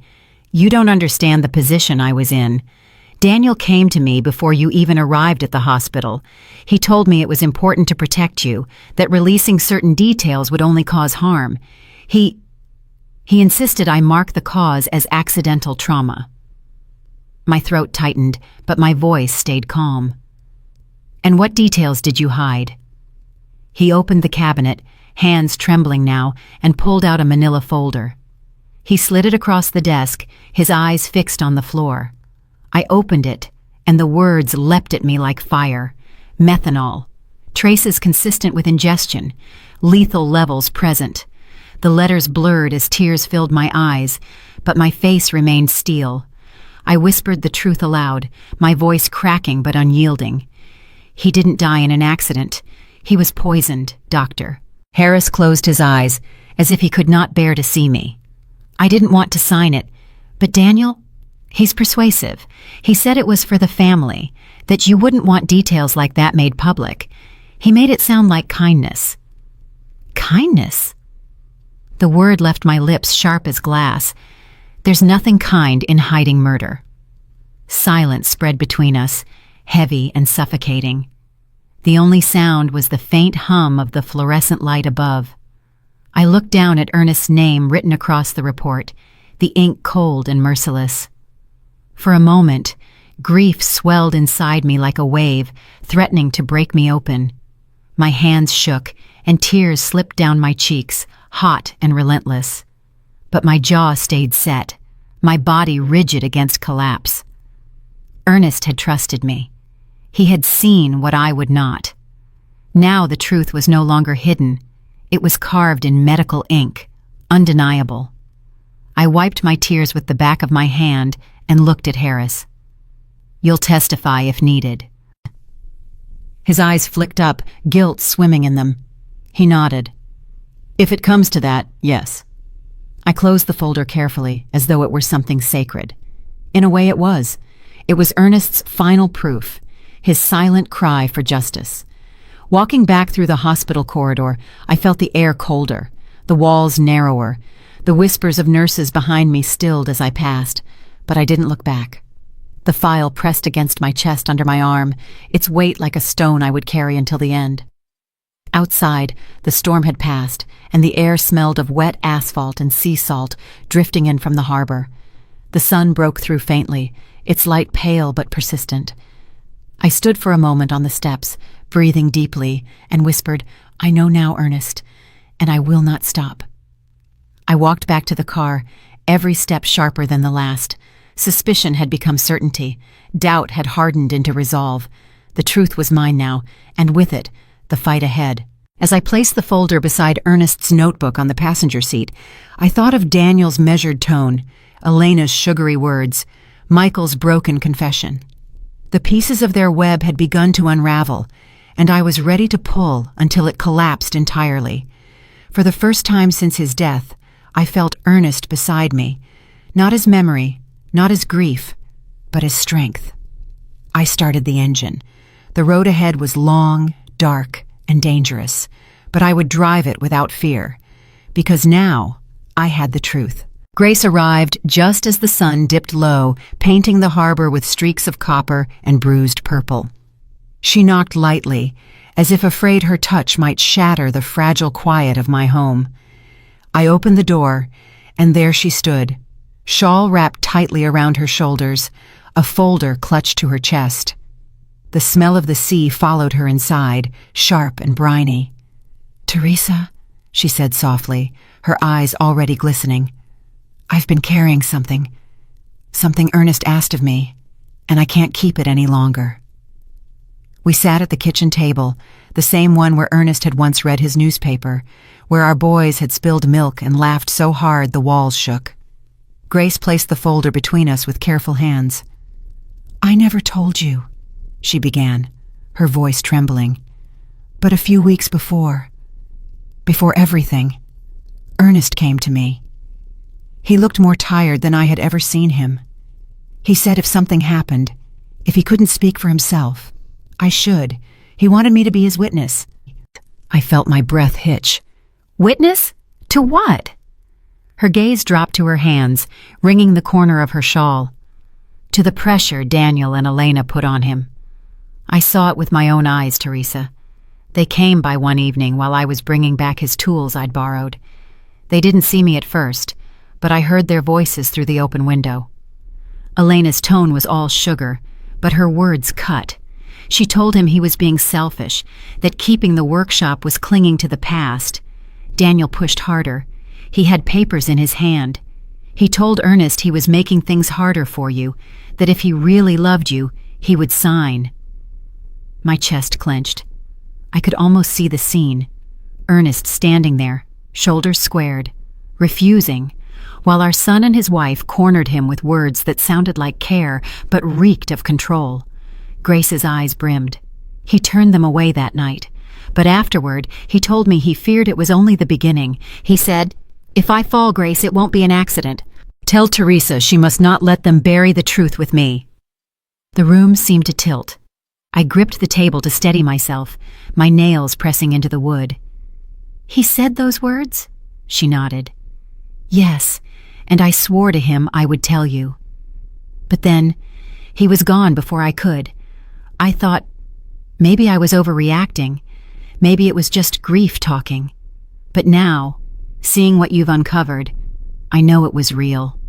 "you don't understand the position I was in. Daniel came to me before you even arrived at the hospital. He told me it was important to protect you, that releasing certain details would only cause harm. He insisted I mark the cause as accidental trauma." My throat tightened, but my voice stayed calm. "And what details did you hide?" He opened the cabinet, hands trembling now, and pulled out a manila folder. He slid it across the desk, his eyes fixed on the floor. I opened it, and the words leapt at me like fire. Methanol. Traces consistent with ingestion. Lethal levels present. The letters blurred as tears filled my eyes, but my face remained steel. I whispered the truth aloud, my voice cracking but unyielding. "He didn't die in an accident. He was poisoned, doctor. Harris closed his eyes, as if he could not bear to see me. I didn't want to sign it, but Daniel, he's persuasive. He said it was for the family, that you wouldn't want details like that made public. He made it sound like kindness. Kindness? The word left my lips sharp as glass. There's nothing kind in hiding murder. Silence spread between us, heavy and suffocating. The only sound was the faint hum of the fluorescent light above. I looked down at Ernest's name written across the report, the ink cold and merciless. For a moment, grief swelled inside me like a wave, threatening to break me open. My hands shook, and tears slipped down my cheeks, hot and relentless. But my jaw stayed set, my body rigid against collapse. Ernest had trusted me. He had seen what I would not. Now the truth was no longer hidden. It was carved in medical ink, undeniable. I wiped my tears with the back of my hand and looked at Harris. You'll testify if needed. His eyes flicked up, guilt swimming in them. He nodded. If it comes to that, yes. I closed the folder carefully, as though it were something sacred. In a way it was. It was Ernest's final proof, his silent cry for justice. Walking back through the hospital corridor, I felt the air colder, the walls narrower, the whispers of nurses behind me stilled as I passed, but I didn't look back. The file pressed against my chest under my arm, its weight like a stone I would carry until the end. Outside, the storm had passed, and the air smelled of wet asphalt and sea salt drifting in from the harbor. The sun broke through faintly, its light pale but persistent. I stood for a moment on the steps, breathing deeply, and whispered, I know now, Ernest, and I will not stop. I walked back to the car, every step sharper than the last. Suspicion had become certainty. Doubt had hardened into resolve. The truth was mine now, and with it, the fight ahead. As I placed the folder beside Ernest's notebook on the passenger seat, I thought of Daniel's measured tone, Elena's sugary words, Michael's broken confession. The pieces of their web had begun to unravel, and I was ready to pull until it collapsed entirely. For the first time since his death, I felt Ernest beside me, not as memory, not as grief, but as strength. I started the engine. The road ahead was long, dark, and dangerous, but I would drive it without fear, because now I had the truth. Grace arrived just as the sun dipped low, painting the harbor with streaks of copper and bruised purple. She knocked lightly, as if afraid her touch might shatter the fragile quiet of my home. I opened the door, and there she stood, shawl wrapped tightly around her shoulders, a folder clutched to her chest. The smell of the sea followed her inside, sharp and briny. "Teresa," she said softly, her eyes already glistening. "I've been carrying something Ernest asked of me, and I can't keep it any longer." We sat at the kitchen table, the same one where Ernest had once read his newspaper, where our boys had spilled milk and laughed so hard the walls shook. Grace placed the folder between us with careful hands. "I never told you," she began, her voice trembling. "But a few weeks before everything, Ernest came to me. He looked more tired than I had ever seen him. He said if something happened, if he couldn't speak for himself, I should. He wanted me to be his witness." I felt my breath hitch. "Witness? To what?" Her gaze dropped to her hands, wringing the corner of her shawl. "To the pressure Daniel and Elena put on him. I saw it with my own eyes, Teresa. They came by one evening while I was bringing back his tools I'd borrowed. They didn't see me at first, but I heard their voices through the open window. Elena's tone was all sugar, but her words cut. She told him he was being selfish, that keeping the workshop was clinging to the past. Daniel pushed harder. He had papers in his hand. He told Ernest he was making things harder for you, that if he really loved you, he would sign. My chest clenched. I could almost see the scene. Ernest standing there, shoulders squared, refusing, while our son and his wife cornered him with words that sounded like care but reeked of control. Grace's eyes brimmed. He turned them away that night, But afterward, he told me he feared it was only the beginning. He said, "If I fall, Grace, it won't be an accident. Tell Teresa she must not let them bury the truth with me." The room seemed to tilt. I gripped the table to steady myself, my nails pressing into the wood. "He said those words?" She nodded. "Yes, and I swore to him I would tell you." But then, he was gone before I could. I thought, maybe I was overreacting. Maybe it was just grief talking. But now, seeing what you've uncovered, I know it was real.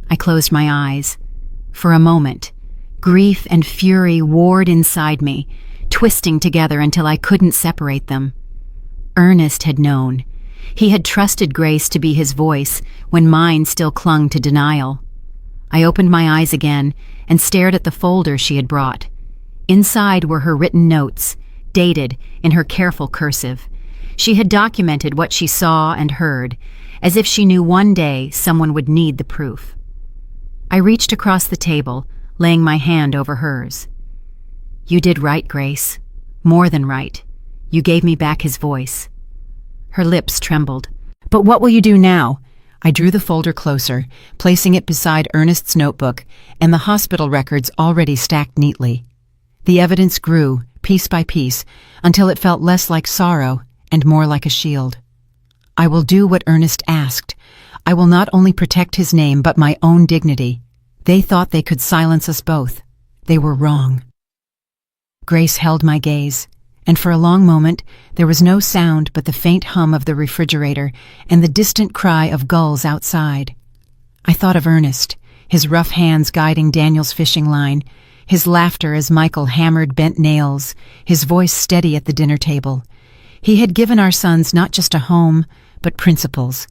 I closed my eyes. For a moment, grief and fury warred inside me, twisting together until I couldn't separate them. Ernest had known. He had trusted Grace to be his voice when mine still clung to denial. I opened my eyes again and stared at the folder she had brought. Inside were her written notes, dated in her careful cursive. She had documented what she saw and heard, as if she knew one day someone would need the proof. I reached across the table, laying my hand over hers. "You did right, Grace. More than right. You gave me back his voice." Her lips trembled. "But what will you do now?" I drew the folder closer, placing it beside Ernest's notebook and the hospital records already stacked neatly. The evidence grew, piece by piece, until it felt less like sorrow and more like a shield. "I will do what Ernest asked. I will not only protect his name but my own dignity. They thought they could silence us both. They were wrong." Grace held my gaze, and for a long moment there was no sound but the faint hum of the refrigerator and the distant cry of gulls outside. I thought of Ernest, his rough hands guiding Daniel's fishing line, his laughter as Michael hammered bent nails, his voice steady at the dinner table. He had given our sons not just a home, but principles.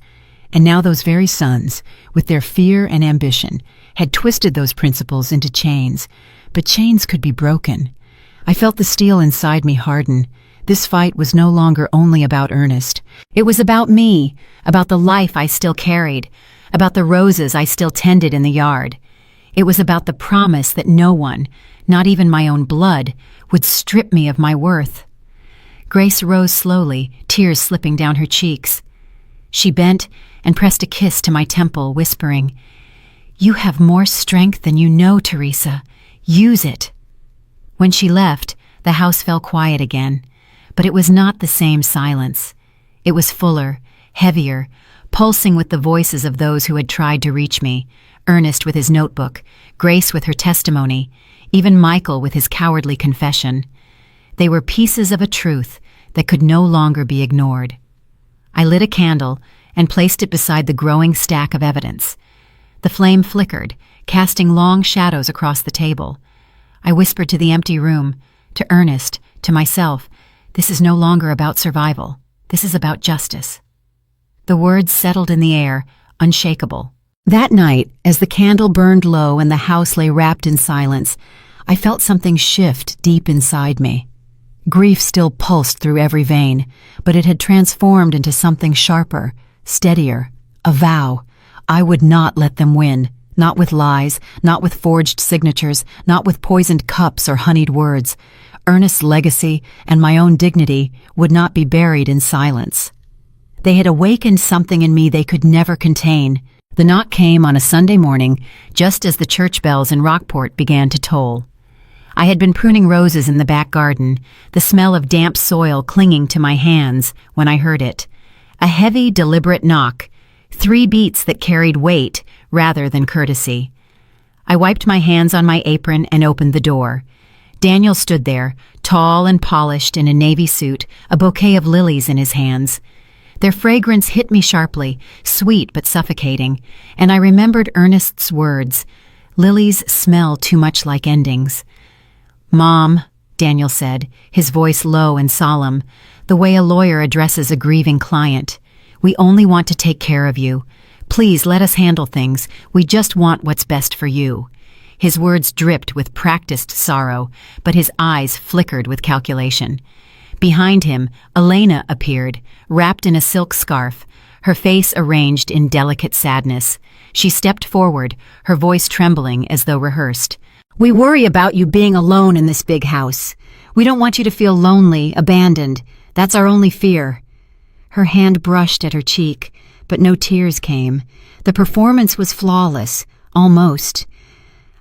And now those very sons, with their fear and ambition, had twisted those principles into chains. But chains could be broken. I felt the steel inside me harden. This fight was no longer only about Ernest. It was about me, about the life I still carried, about the roses I still tended in the yard. It was about the promise that no one, not even my own blood, would strip me of my worth. Grace rose slowly, tears slipping down her cheeks. She bent and pressed a kiss to my temple, whispering, "You have more strength than you know, Teresa. Use it." When she left, the house fell quiet again, but it was not the same silence. It was fuller, heavier, pulsing with the voices of those who had tried to reach me, Ernest with his notebook, Grace with her testimony, even Michael with his cowardly confession. They were pieces of a truth that could no longer be ignored. I lit a candle and placed it beside the growing stack of evidence. The flame flickered, casting long shadows across the table. I whispered to the empty room, to Ernest, to myself, "This is no longer about survival. This is about justice." The words settled in the air, unshakable. That night, as the candle burned low and the house lay wrapped in silence, I felt something shift deep inside me. Grief still pulsed through every vein, but it had transformed into something sharper, steadier, a vow. I would not let them win, not with lies, not with forged signatures, not with poisoned cups or honeyed words. Ernest's legacy and my own dignity would not be buried in silence. They had awakened something in me they could never contain. The knock came on a Sunday morning, just as the church bells in Rockport began to toll. I had been pruning roses in the back garden, the smell of damp soil clinging to my hands when I heard it. A heavy, deliberate knock, 3 beats that carried weight rather than courtesy. I wiped my hands on my apron and opened the door. Daniel stood there, tall and polished in a navy suit, a bouquet of lilies in his hands. Their fragrance hit me sharply, sweet but suffocating, and I remembered Ernest's words, "Lilies smell too much like endings." "Mom," Daniel said, his voice low and solemn, the way a lawyer addresses a grieving client, "we only want to take care of you. Please let us handle things. We just want what's best for you." His words dripped with practiced sorrow, but his eyes flickered with calculation. Behind him, Elena appeared, wrapped in a silk scarf, her face arranged in delicate sadness. She stepped forward, her voice trembling as though rehearsed. "We worry about you being alone in this big house. We don't want you to feel lonely, abandoned. That's our only fear." Her hand brushed at her cheek, but no tears came. The performance was flawless, almost.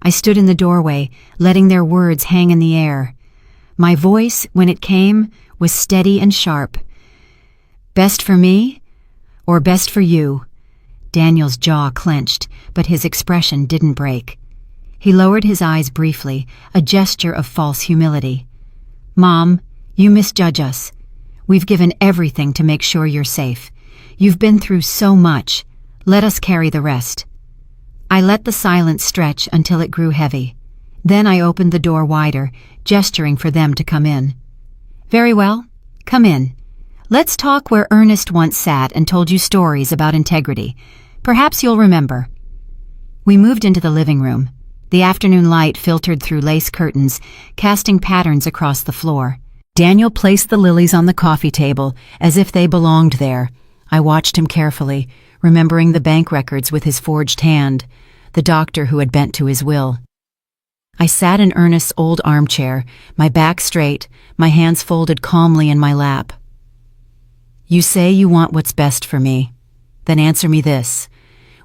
I stood in the doorway, letting their words hang in the air. My voice, when it came, was steady and sharp. "Best for me, or best for you?" Daniel's jaw clenched, but his expression didn't break. He lowered his eyes briefly, a gesture of false humility. "Mom, you misjudge us. We've given everything to make sure you're safe. You've been through so much. Let us carry the rest." I let the silence stretch until it grew heavy. Then I opened the door wider, gesturing for them to come in. "Very well, come in. Let's talk where Ernest once sat and told you stories about integrity. Perhaps you'll remember." We moved into the living room. The afternoon light filtered through lace curtains, casting patterns across the floor. Daniel placed the lilies on the coffee table, as if they belonged there. I watched him carefully, remembering the bank records with his forged hand, the doctor who had bent to his will. I sat in Ernest's old armchair, my back straight, my hands folded calmly in my lap. "You say you want what's best for me. Then answer me this.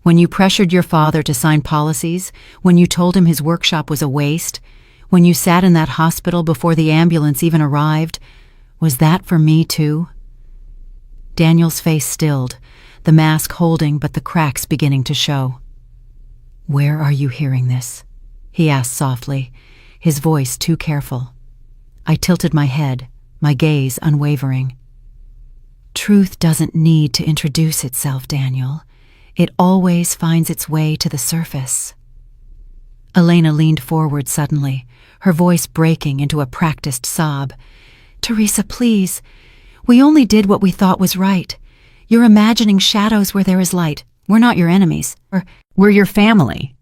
When you pressured your father to sign policies, when you told him his workshop was a waste, when you sat in that hospital before the ambulance even arrived, was that for me too?" Daniel's face stilled, the mask holding but the cracks beginning to show. "Where are you hearing this?" he asked softly, his voice too careful. I tilted my head, my gaze unwavering. "Truth doesn't need to introduce itself, Daniel. It always finds its way to the surface." Elena leaned forward suddenly, her voice breaking into a practiced sob. "Teresa, please. We only did what we thought was right. You're imagining shadows where there is light. We're not your enemies. We're your family."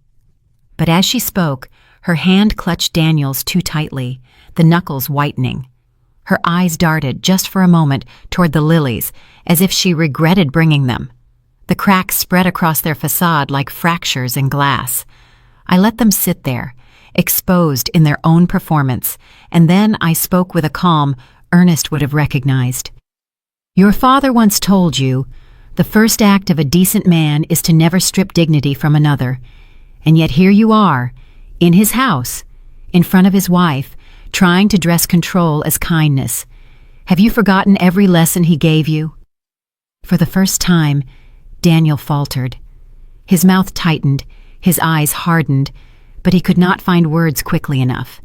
But as she spoke, her hand clutched Daniel's too tightly, the knuckles whitening. Her eyes darted, just for a moment, toward the lilies, as if she regretted bringing them. The cracks spread across their facade like fractures in glass. I let them sit there, exposed in their own performance, and then I spoke with a calm Ernest would have recognized. "Your father once told you, the first act of a decent man is to never strip dignity from another. And yet here you are, in his house, in front of his wife, trying to dress control as kindness. Have you forgotten every lesson he gave you?" For the first time, Daniel faltered. His mouth tightened, his eyes hardened, but he could not find words quickly enough.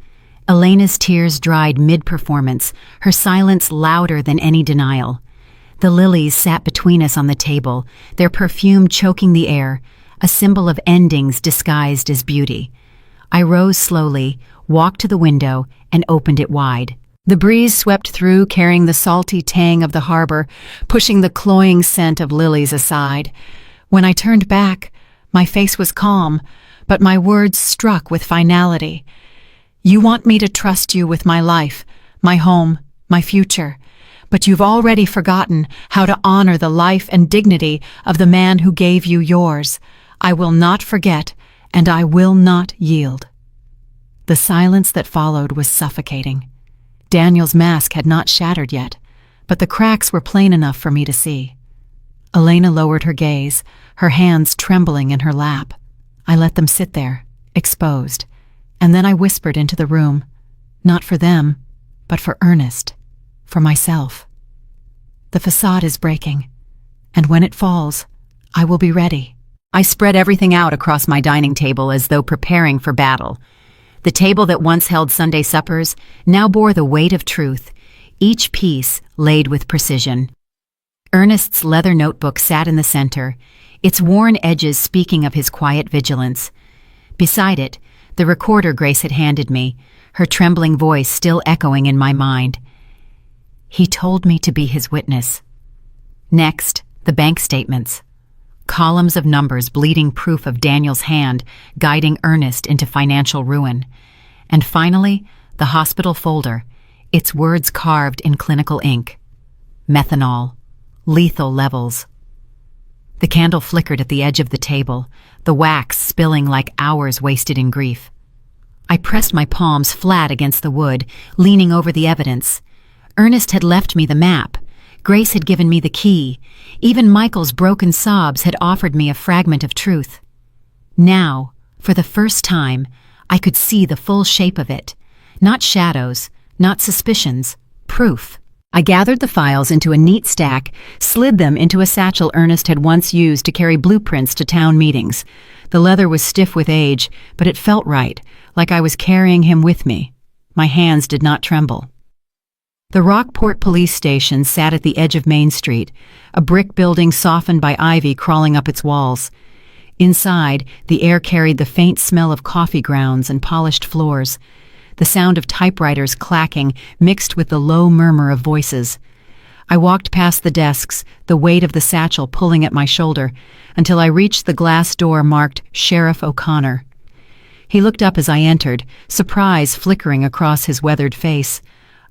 Elena's tears dried mid-performance, her silence louder than any denial. The lilies sat between us on the table, their perfume choking the air, a symbol of endings disguised as beauty. I rose slowly, walked to the window, and opened it wide. The breeze swept through, carrying the salty tang of the harbor, pushing the cloying scent of lilies aside. When I turned back, my face was calm, but my words struck with finality. "You want me to trust you with my life, my home, my future, but you've already forgotten how to honor the life and dignity of the man who gave you yours. I will not forget, and I will not yield." The silence that followed was suffocating. Daniel's mask had not shattered yet, but the cracks were plain enough for me to see. Elena lowered her gaze, her hands trembling in her lap. I let them sit there, exposed, and then I whispered into the room, not for them, but for Ernest, for myself. "The facade is breaking, and when it falls, I will be ready." I spread everything out across my dining table as though preparing for battle. The table that once held Sunday suppers now bore the weight of truth, each piece laid with precision. Ernest's leather notebook sat in the center, its worn edges speaking of his quiet vigilance. Beside it, the recorder Grace had handed me, her trembling voice still echoing in my mind. He told me to be his witness. Next, the bank statements. Columns of numbers bleeding proof of Daniel's hand guiding Ernest into financial ruin. And finally, the hospital folder, its words carved in clinical ink. Methanol. Lethal levels. The candle flickered at the edge of the table, the wax spilling like hours wasted in grief. I pressed my palms flat against the wood, leaning over the evidence. Ernest had left me the map. Grace had given me the key. Even Michael's broken sobs had offered me a fragment of truth. Now, for the first time, I could see the full shape of it. Not shadows, not suspicions, proof. I gathered the files into a neat stack, slid them into a satchel Ernest had once used to carry blueprints to town meetings. The leather was stiff with age, but it felt right, like I was carrying him with me. My hands did not tremble. The Rockport police station sat at the edge of Main Street, a brick building softened by ivy crawling up its walls. Inside, the air carried the faint smell of coffee grounds and polished floors. The sound of typewriters clacking mixed with the low murmur of voices. I walked past the desks, the weight of the satchel pulling at my shoulder, until I reached the glass door marked Sheriff O'Connor. He looked up as I entered, surprise flickering across his weathered face.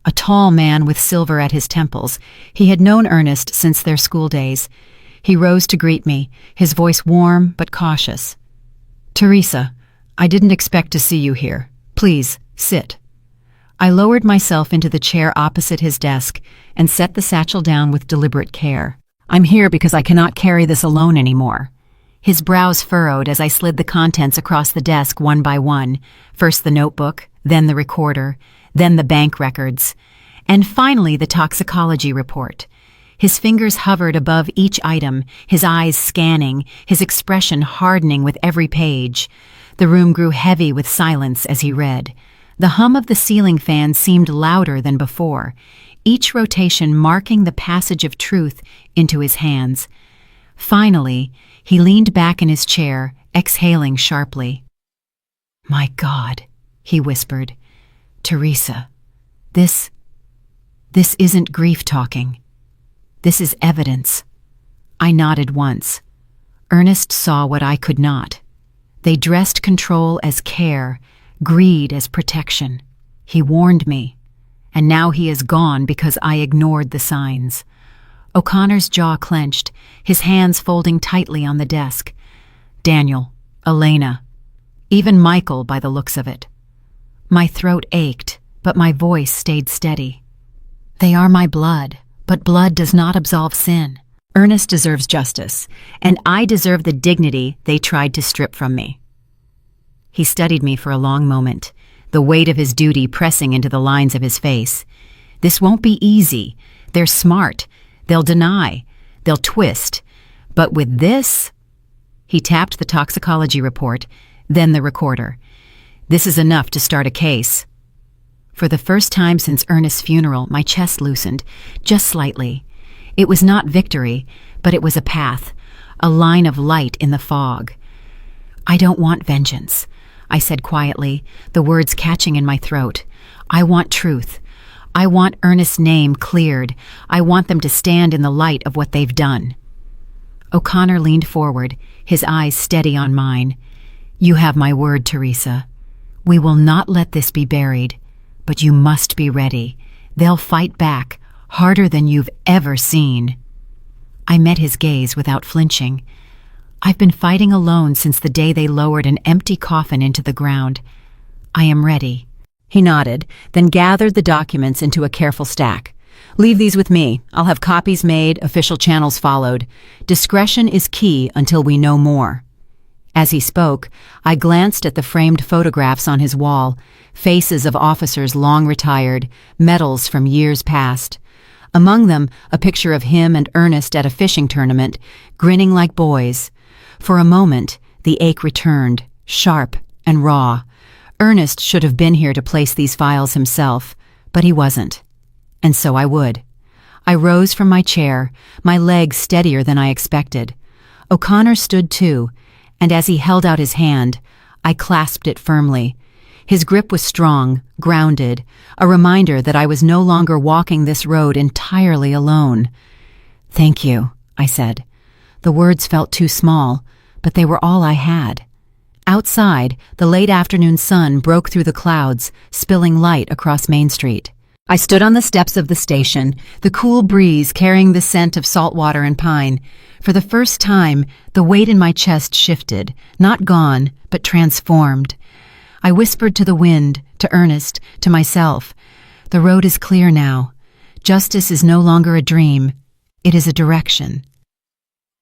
A tall man with silver at his temples, he had known Ernest since their school days. He rose to greet me, his voice warm but cautious. "Teresa, I didn't expect to see you here. Please, sit." I lowered myself into the chair opposite his desk and set the satchel down with deliberate care. "I'm here because I cannot carry this alone anymore." His brows furrowed as I slid the contents across the desk one by one, first the notebook, then the recorder, then the bank records, and finally the toxicology report. His fingers hovered above each item, his eyes scanning, his expression hardening with every page. The room grew heavy with silence as he read. The hum of the ceiling fan seemed louder than before, each rotation marking the passage of truth into his hands. Finally, he leaned back in his chair, exhaling sharply. "My God," he whispered. "Teresa, this isn't grief talking. This is evidence." I nodded once. Ernest saw what I could not. They dressed control as care, greed as protection. He warned me, and now he is gone because I ignored the signs. O'Connor's jaw clenched, his hands folding tightly on the desk. Daniel, Elena, even Michael by the looks of it. My throat ached, but my voice stayed steady. "They are my blood, but blood does not absolve sin. Ernest deserves justice, and I deserve the dignity they tried to strip from me." He studied me for a long moment, the weight of his duty pressing into the lines of his face. "This won't be easy. They're smart. They'll deny. They'll twist. But with this..." He tapped the toxicology report, then the recorder. "This is enough to start a case." For the first time since Ernest's funeral, my chest loosened, just slightly. It was not victory, but it was a path, a line of light in the fog. "I don't want vengeance," I said quietly, the words catching in my throat. "I want truth. I want Ernest's name cleared. I want them to stand in the light of what they've done." O'Connor leaned forward, his eyes steady on mine. "You have my word, Teresa. We will not let this be buried, but you must be ready. They'll fight back, harder than you've ever seen." I met his gaze without flinching. "I've been fighting alone since the day they lowered an empty coffin into the ground. I am ready." He nodded, then gathered the documents into a careful stack. "Leave these with me. I'll have copies made, official channels followed. Discretion is key until we know more." As he spoke, I glanced at the framed photographs on his wall, faces of officers long retired, medals from years past. Among them, a picture of him and Ernest at a fishing tournament, grinning like boys. For a moment, the ache returned, sharp and raw. Ernest should have been here to place these files himself, but he wasn't. And so I would. I rose from my chair, my legs steadier than I expected. O'Connor stood too, and as he held out his hand, I clasped it firmly. His grip was strong, grounded, a reminder that I was no longer walking this road entirely alone. "Thank you," I said. The words felt too small, but they were all I had. Outside, the late afternoon sun broke through the clouds, spilling light across Main Street. I stood on the steps of the station, the cool breeze carrying the scent of salt water and pine. For the first time, the weight in my chest shifted, not gone, but transformed. I whispered to the wind, to Ernest, to myself. The road is clear now. Justice is no longer a dream. It is a direction.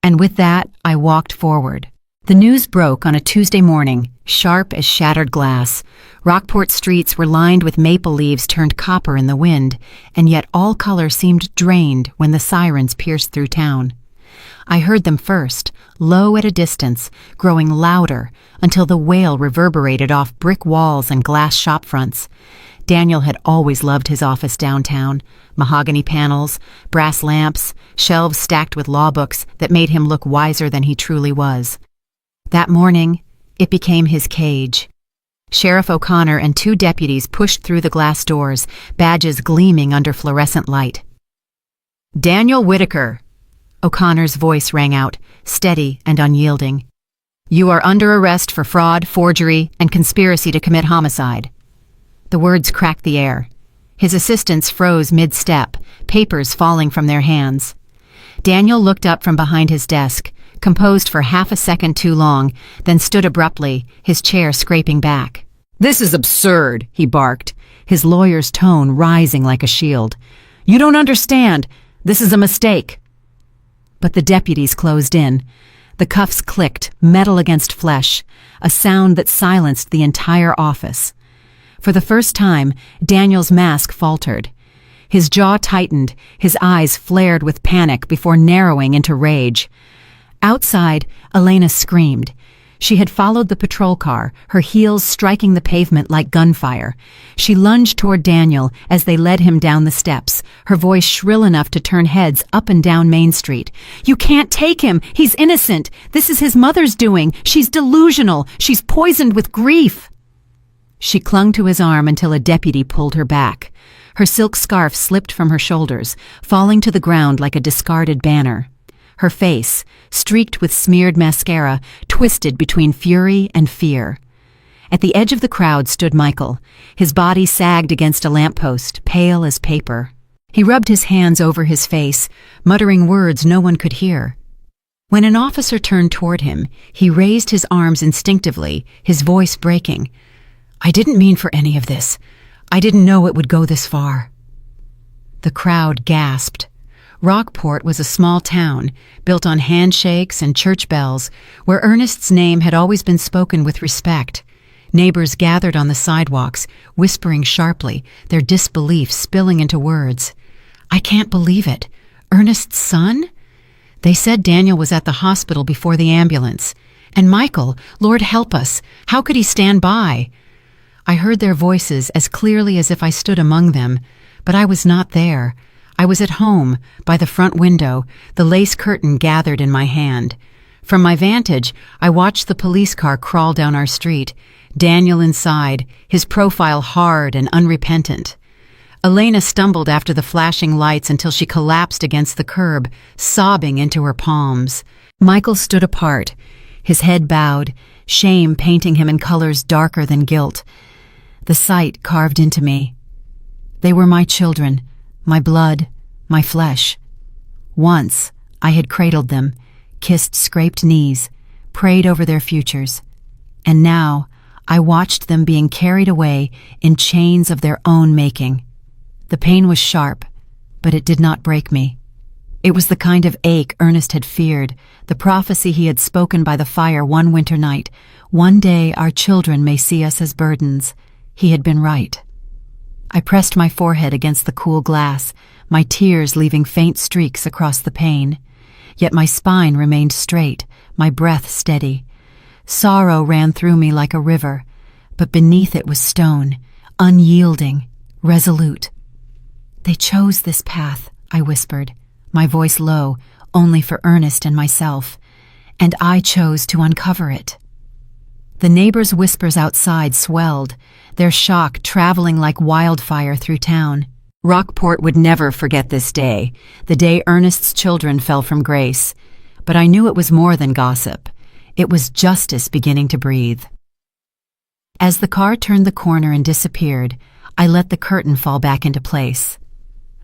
And with that, I walked forward. The news broke on a Tuesday morning, sharp as shattered glass. Rockport streets were lined with maple leaves turned copper in the wind, and yet all color seemed drained when the sirens pierced through town. I heard them first, low at a distance, growing louder until the wail reverberated off brick walls and glass shop fronts. Daniel had always loved his office downtown. Mahogany panels, brass lamps, shelves stacked with law books that made him look wiser than he truly was. That morning, it became his cage. Sheriff O'Connor and 2 deputies pushed through the glass doors, badges gleaming under fluorescent light. "Daniel Whitaker," O'Connor's voice rang out, steady and unyielding. "You are under arrest for fraud, forgery, and conspiracy to commit homicide." The words cracked the air. His assistants froze mid-step, papers falling from their hands. Daniel looked up from behind his desk, composed for half a second too long, then stood abruptly, his chair scraping back. "This is absurd," he barked, his lawyer's tone rising like a shield. "You don't understand. This is a mistake." But the deputies closed in. The cuffs clicked, metal against flesh, a sound that silenced the entire office. For the first time, Daniel's mask faltered. His jaw tightened, his eyes flared with panic before narrowing into rage. Outside, Elena screamed. She had followed the patrol car, her heels striking the pavement like gunfire. She lunged toward Daniel as they led him down the steps, her voice shrill enough to turn heads up and down Main Street. "You can't take him! He's innocent! This is his mother's doing! She's delusional! She's poisoned with grief!" She clung to his arm until a deputy pulled her back. Her silk scarf slipped from her shoulders, falling to the ground like a discarded banner. Her face, streaked with smeared mascara, twisted between fury and fear. At the edge of the crowd stood Michael. His body sagged against a lamppost, pale as paper. He rubbed his hands over his face, muttering words no one could hear. When an officer turned toward him, he raised his arms instinctively, his voice breaking. "I didn't mean for any of this. I didn't know it would go this far." The crowd gasped. Rockport was a small town, built on handshakes and church bells, where Ernest's name had always been spoken with respect. Neighbors gathered on the sidewalks, whispering sharply, their disbelief spilling into words. "I can't believe it. Ernest's son? They said Daniel was at the hospital before the ambulance. And Michael, Lord help us, how could he stand by?" I heard their voices as clearly as if I stood among them, but I was not there. I was at home, by the front window, the lace curtain gathered in my hand. From my vantage, I watched the police car crawl down our street, Daniel inside, his profile hard and unrepentant. Elena stumbled after the flashing lights until she collapsed against the curb, sobbing into her palms. Michael stood apart, his head bowed, shame painting him in colors darker than guilt. The sight carved into me. They were my children, my blood, my flesh. Once, I had cradled them, kissed scraped knees, prayed over their futures. And now, I watched them being carried away in chains of their own making. The pain was sharp, but it did not break me. It was the kind of ache Ernest had feared, the prophecy he had spoken by the fire one winter night. One day our children may see us as burdens. He had been right. I pressed my forehead against the cool glass, my tears leaving faint streaks across the pane. Yet my spine remained straight, my breath steady. Sorrow ran through me like a river, but beneath it was stone, unyielding, resolute. "They chose this path," I whispered, my voice low, only for Ernest and myself, "and I chose to uncover it." The neighbors' whispers outside swelled, their shock traveling like wildfire through town. Rockport would never forget this day, the day Ernest's children fell from grace. But I knew it was more than gossip. It was justice beginning to breathe. As the car turned the corner and disappeared, I let the curtain fall back into place.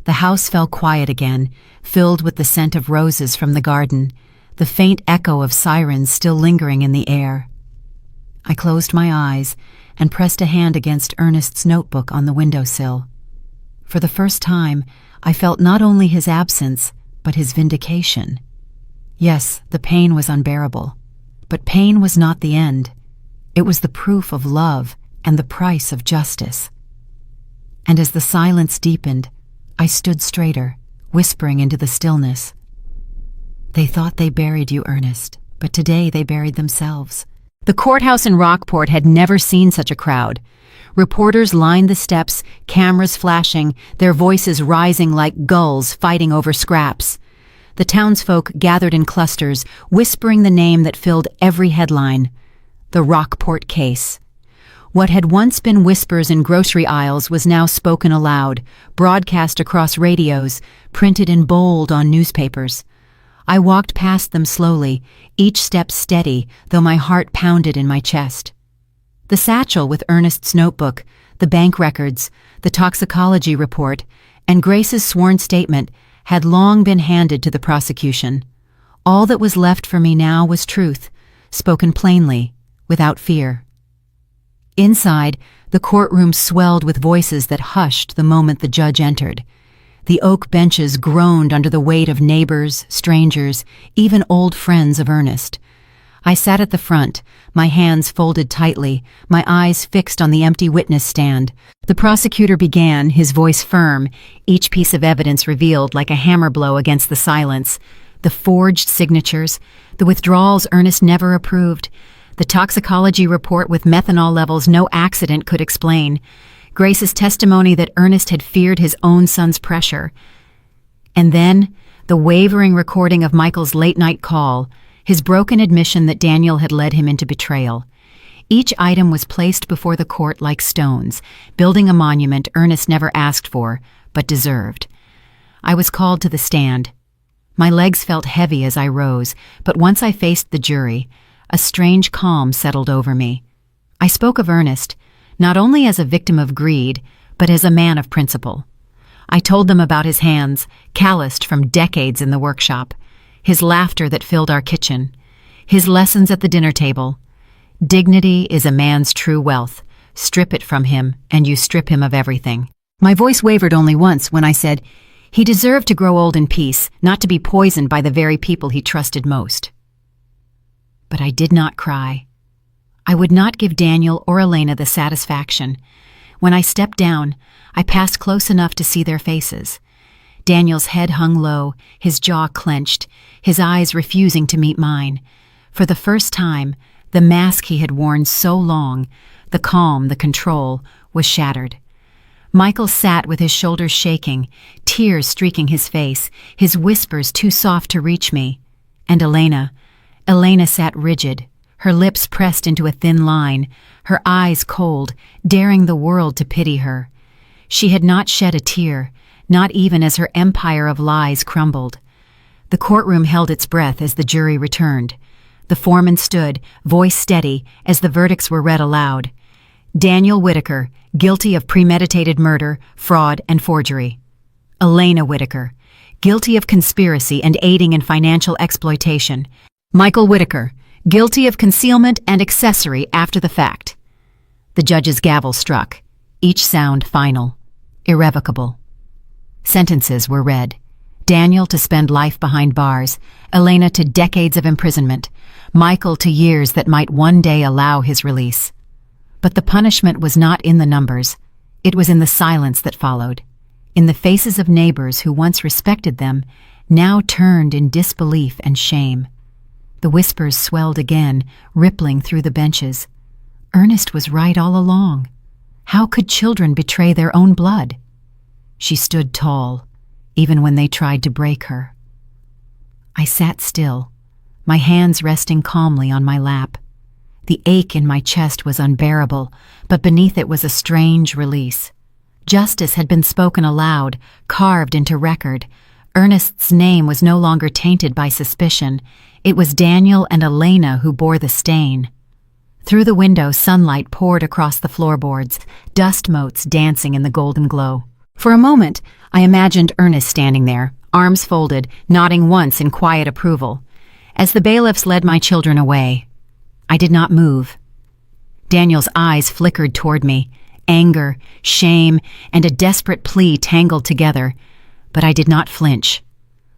The house fell quiet again, filled with the scent of roses from the garden, the faint echo of sirens still lingering in the air. I closed my eyes and pressed a hand against Ernest's notebook on the windowsill. For the first time, I felt not only his absence, but his vindication. Yes, the pain was unbearable, but pain was not the end. It was the proof of love and the price of justice. And as the silence deepened, I stood straighter, whispering into the stillness. They thought they buried you, Ernest, but today they buried themselves. The courthouse in Rockport had never seen such a crowd. Reporters lined the steps, cameras flashing, their voices rising like gulls fighting over scraps. The townsfolk gathered in clusters, whispering the name that filled every headline: the Rockport case. What had once been whispers in grocery aisles was now spoken aloud, broadcast across radios, printed in bold on newspapers. I walked past them slowly, each step steady, though my heart pounded in my chest. The satchel with Ernest's notebook, the bank records, the toxicology report, and Grace's sworn statement had long been handed to the prosecution. All that was left for me now was truth, spoken plainly, without fear. Inside, the courtroom swelled with voices that hushed the moment the judge entered. The oak benches groaned under the weight of neighbors, strangers, even old friends of Ernest. I sat at the front, my hands folded tightly, my eyes fixed on the empty witness stand. The prosecutor began, his voice firm, each piece of evidence revealed like a hammer blow against the silence. The forged signatures, the withdrawals Ernest never approved, the toxicology report with methanol levels no accident could explain, Grace's testimony that Ernest had feared his own son's pressure. And then, the wavering recording of Michael's late-night call, his broken admission that Daniel had led him into betrayal. Each item was placed before the court like stones, building a monument Ernest never asked for, but deserved. I was called to the stand. My legs felt heavy as I rose, but once I faced the jury, a strange calm settled over me. I spoke of Ernest, not only as a victim of greed, but as a man of principle. I told them about his hands, calloused from decades in the workshop, his laughter that filled our kitchen, his lessons at the dinner table. Dignity is a man's true wealth. Strip it from him, and you strip him of everything. My voice wavered only once when I said, he deserved to grow old in peace, not to be poisoned by the very people he trusted most. But I did not cry. I would not give Daniel or Elena the satisfaction. When I stepped down, I passed close enough to see their faces. Daniel's head hung low, his jaw clenched, his eyes refusing to meet mine. For the first time, the mask he had worn so long, the calm, the control, was shattered. Michael sat with his shoulders shaking, tears streaking his face, his whispers too soft to reach me. And Elena sat rigid, her lips pressed into a thin line, her eyes cold, daring the world to pity her. She had not shed a tear, not even as her empire of lies crumbled. The courtroom held its breath as the jury returned. The foreman stood, voice steady, as the verdicts were read aloud. Daniel Whitaker, guilty of premeditated murder, fraud, and forgery. Elena Whitaker, guilty of conspiracy and aiding in financial exploitation. Michael Whitaker, guilty of concealment and accessory after the fact. The judge's gavel struck, each sound final, irrevocable. Sentences were read. Daniel to spend life behind bars, Elena to decades of imprisonment, Michael to years that might one day allow his release. But the punishment was not in the numbers. It was in the silence that followed, in the faces of neighbors who once respected them, now turned in disbelief and shame. The whispers swelled again, rippling through the benches. Ernest was right all along. How could children betray their own blood? She stood tall, even when they tried to break her. I sat still, my hands resting calmly on my lap. The ache in my chest was unbearable, but beneath it was a strange release. Justice had been spoken aloud, carved into record. Ernest's name was no longer tainted by suspicion. It was Daniel and Elena who bore the stain. Through the window, sunlight poured across the floorboards, dust motes dancing in the golden glow. For a moment, I imagined Ernest standing there, arms folded, nodding once in quiet approval. As the bailiffs led my children away, I did not move. Daniel's eyes flickered toward me, anger, shame, and a desperate plea tangled together, but I did not flinch.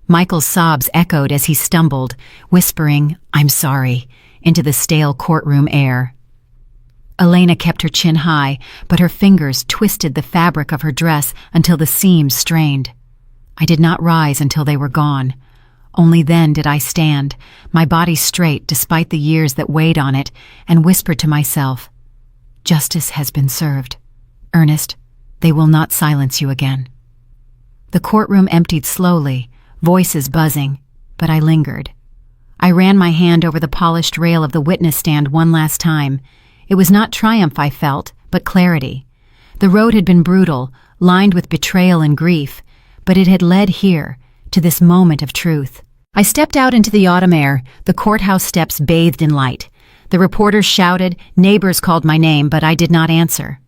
Michael's sobs echoed as he stumbled, whispering, "I'm sorry," into the stale courtroom air. Elena kept her chin high, but her fingers twisted the fabric of her dress until the seams strained. I did not rise until they were gone. Only then did I stand, my body straight despite the years that weighed on it, and whispered to myself, "Justice has been served. Ernest, they will not silence you again." The courtroom emptied slowly, voices buzzing, but I lingered. I ran my hand over the polished rail of the witness stand one last time. It was not triumph I felt, but clarity. The road had been brutal, lined with betrayal and grief, but it had led here, to this moment of truth. I stepped out into the autumn air, the courthouse steps bathed in light. The reporters shouted, neighbors called my name, but I did not answer.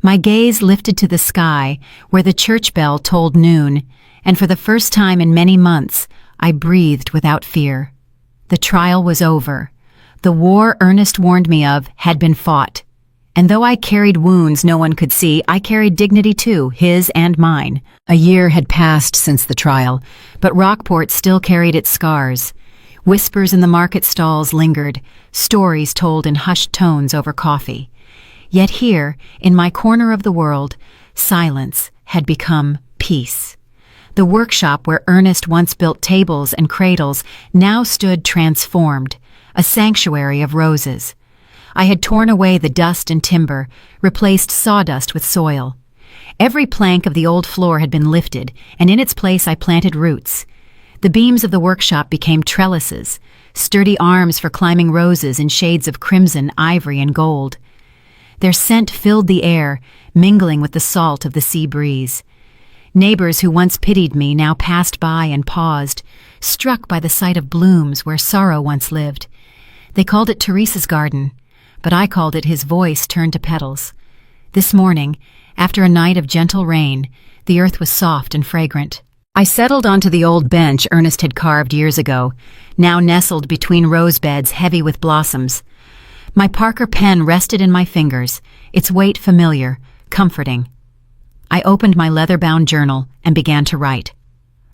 My gaze lifted to the sky, where the church bell tolled noon, and for the first time in many months, I breathed without fear. The trial was over. The war Ernest warned me of had been fought. And though I carried wounds no one could see, I carried dignity too, his and mine. A year had passed since the trial, but Rockport still carried its scars. Whispers in the market stalls lingered, stories told in hushed tones over coffee. Yet here, in my corner of the world, silence had become peace. The workshop where Ernest once built tables and cradles now stood transformed, a sanctuary of roses. I had torn away the dust and timber, replaced sawdust with soil. Every plank of the old floor had been lifted, and in its place I planted roots. The beams of the workshop became trellises, sturdy arms for climbing roses in shades of crimson, ivory, and gold. Their scent filled the air, mingling with the salt of the sea breeze. Neighbors who once pitied me now passed by and paused, struck by the sight of blooms where sorrow once lived. They called it Teresa's garden, but I called it his voice turned to petals. This morning, after a night of gentle rain, the earth was soft and fragrant. I settled onto the old bench Ernest had carved years ago, now nestled between rose beds heavy with blossoms. My Parker pen rested in my fingers, its weight familiar, comforting. I opened my leather-bound journal and began to write.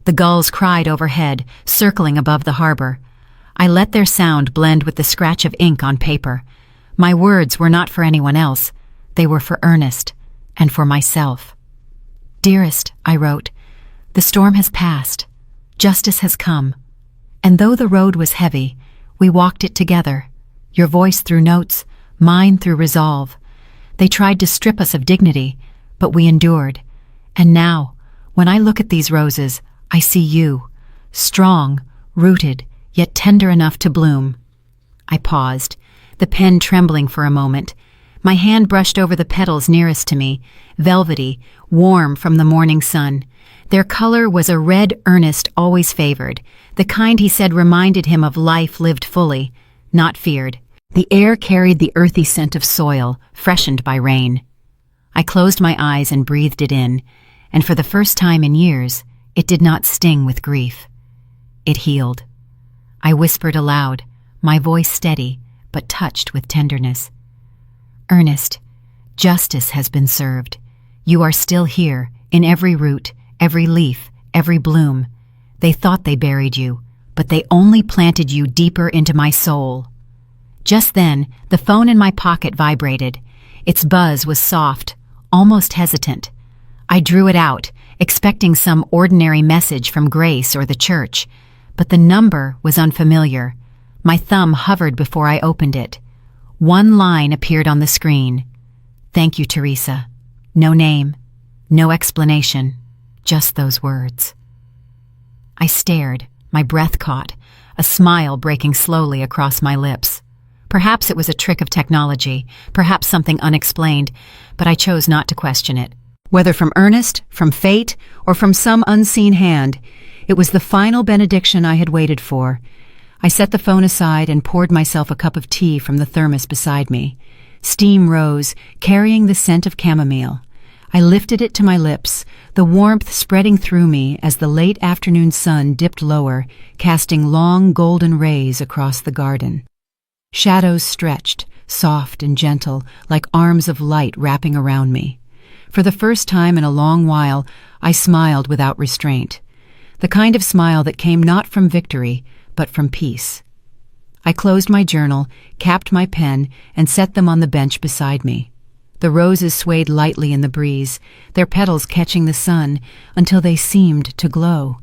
The gulls cried overhead, circling above the harbor. I let their sound blend with the scratch of ink on paper. My words were not for anyone else. They were for Ernest and for myself. "Dearest," I wrote, "the storm has passed. Justice has come. And though the road was heavy, we walked it together. Your voice through notes, mine through resolve. They tried to strip us of dignity, but we endured. And now, when I look at these roses, I see you, strong, rooted, yet tender enough to bloom." I paused, the pen trembling for a moment. My hand brushed over the petals nearest to me, velvety, warm from the morning sun. Their color was a red Ernest always favored, the kind he said reminded him of life lived fully, not feared. The air carried the earthy scent of soil, freshened by rain. I closed my eyes and breathed it in, and for the first time in years, it did not sting with grief. It healed. I whispered aloud, my voice steady, but touched with tenderness. "Ernest, justice has been served. You are still here, in every root, every leaf, every bloom. They thought they buried you, but they only planted you deeper into my soul." Just then, the phone in my pocket vibrated. Its buzz was soft, almost hesitant. I drew it out, expecting some ordinary message from Grace or the church, but the number was unfamiliar. My thumb hovered before I opened it. One line appeared on the screen. "Thank you, Teresa." No name, no explanation, just those words. I stared, my breath caught, a smile breaking slowly across my lips. Perhaps it was a trick of technology, perhaps something unexplained, but I chose not to question it. Whether from Ernest, from fate, or from some unseen hand, it was the final benediction I had waited for. I set the phone aside and poured myself a cup of tea from the thermos beside me. Steam rose, carrying the scent of chamomile. I lifted it to my lips, the warmth spreading through me as the late afternoon sun dipped lower, casting long golden rays across the garden. Shadows stretched, soft and gentle, like arms of light wrapping around me. For the first time in a long while, I smiled without restraint. The kind of smile that came not from victory, but from peace. I closed my journal, capped my pen, and set them on the bench beside me. The roses swayed lightly in the breeze, their petals catching the sun, until they seemed to glow.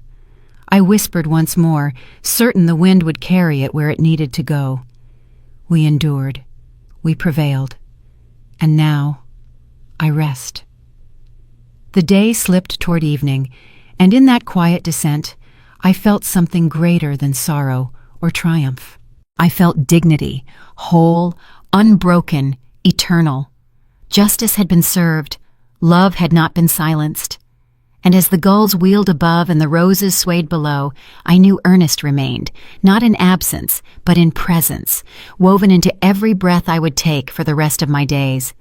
I whispered once more, certain the wind would carry it where it needed to go. We endured. We prevailed. And now, I rest. The day slipped toward evening, and in that quiet descent, I felt something greater than sorrow or triumph. I felt dignity, whole, unbroken, eternal. Justice had been served, love had not been silenced. And as the gulls wheeled above and the roses swayed below, I knew Ernest remained, not in absence, but in presence, woven into every breath I would take for the rest of my days.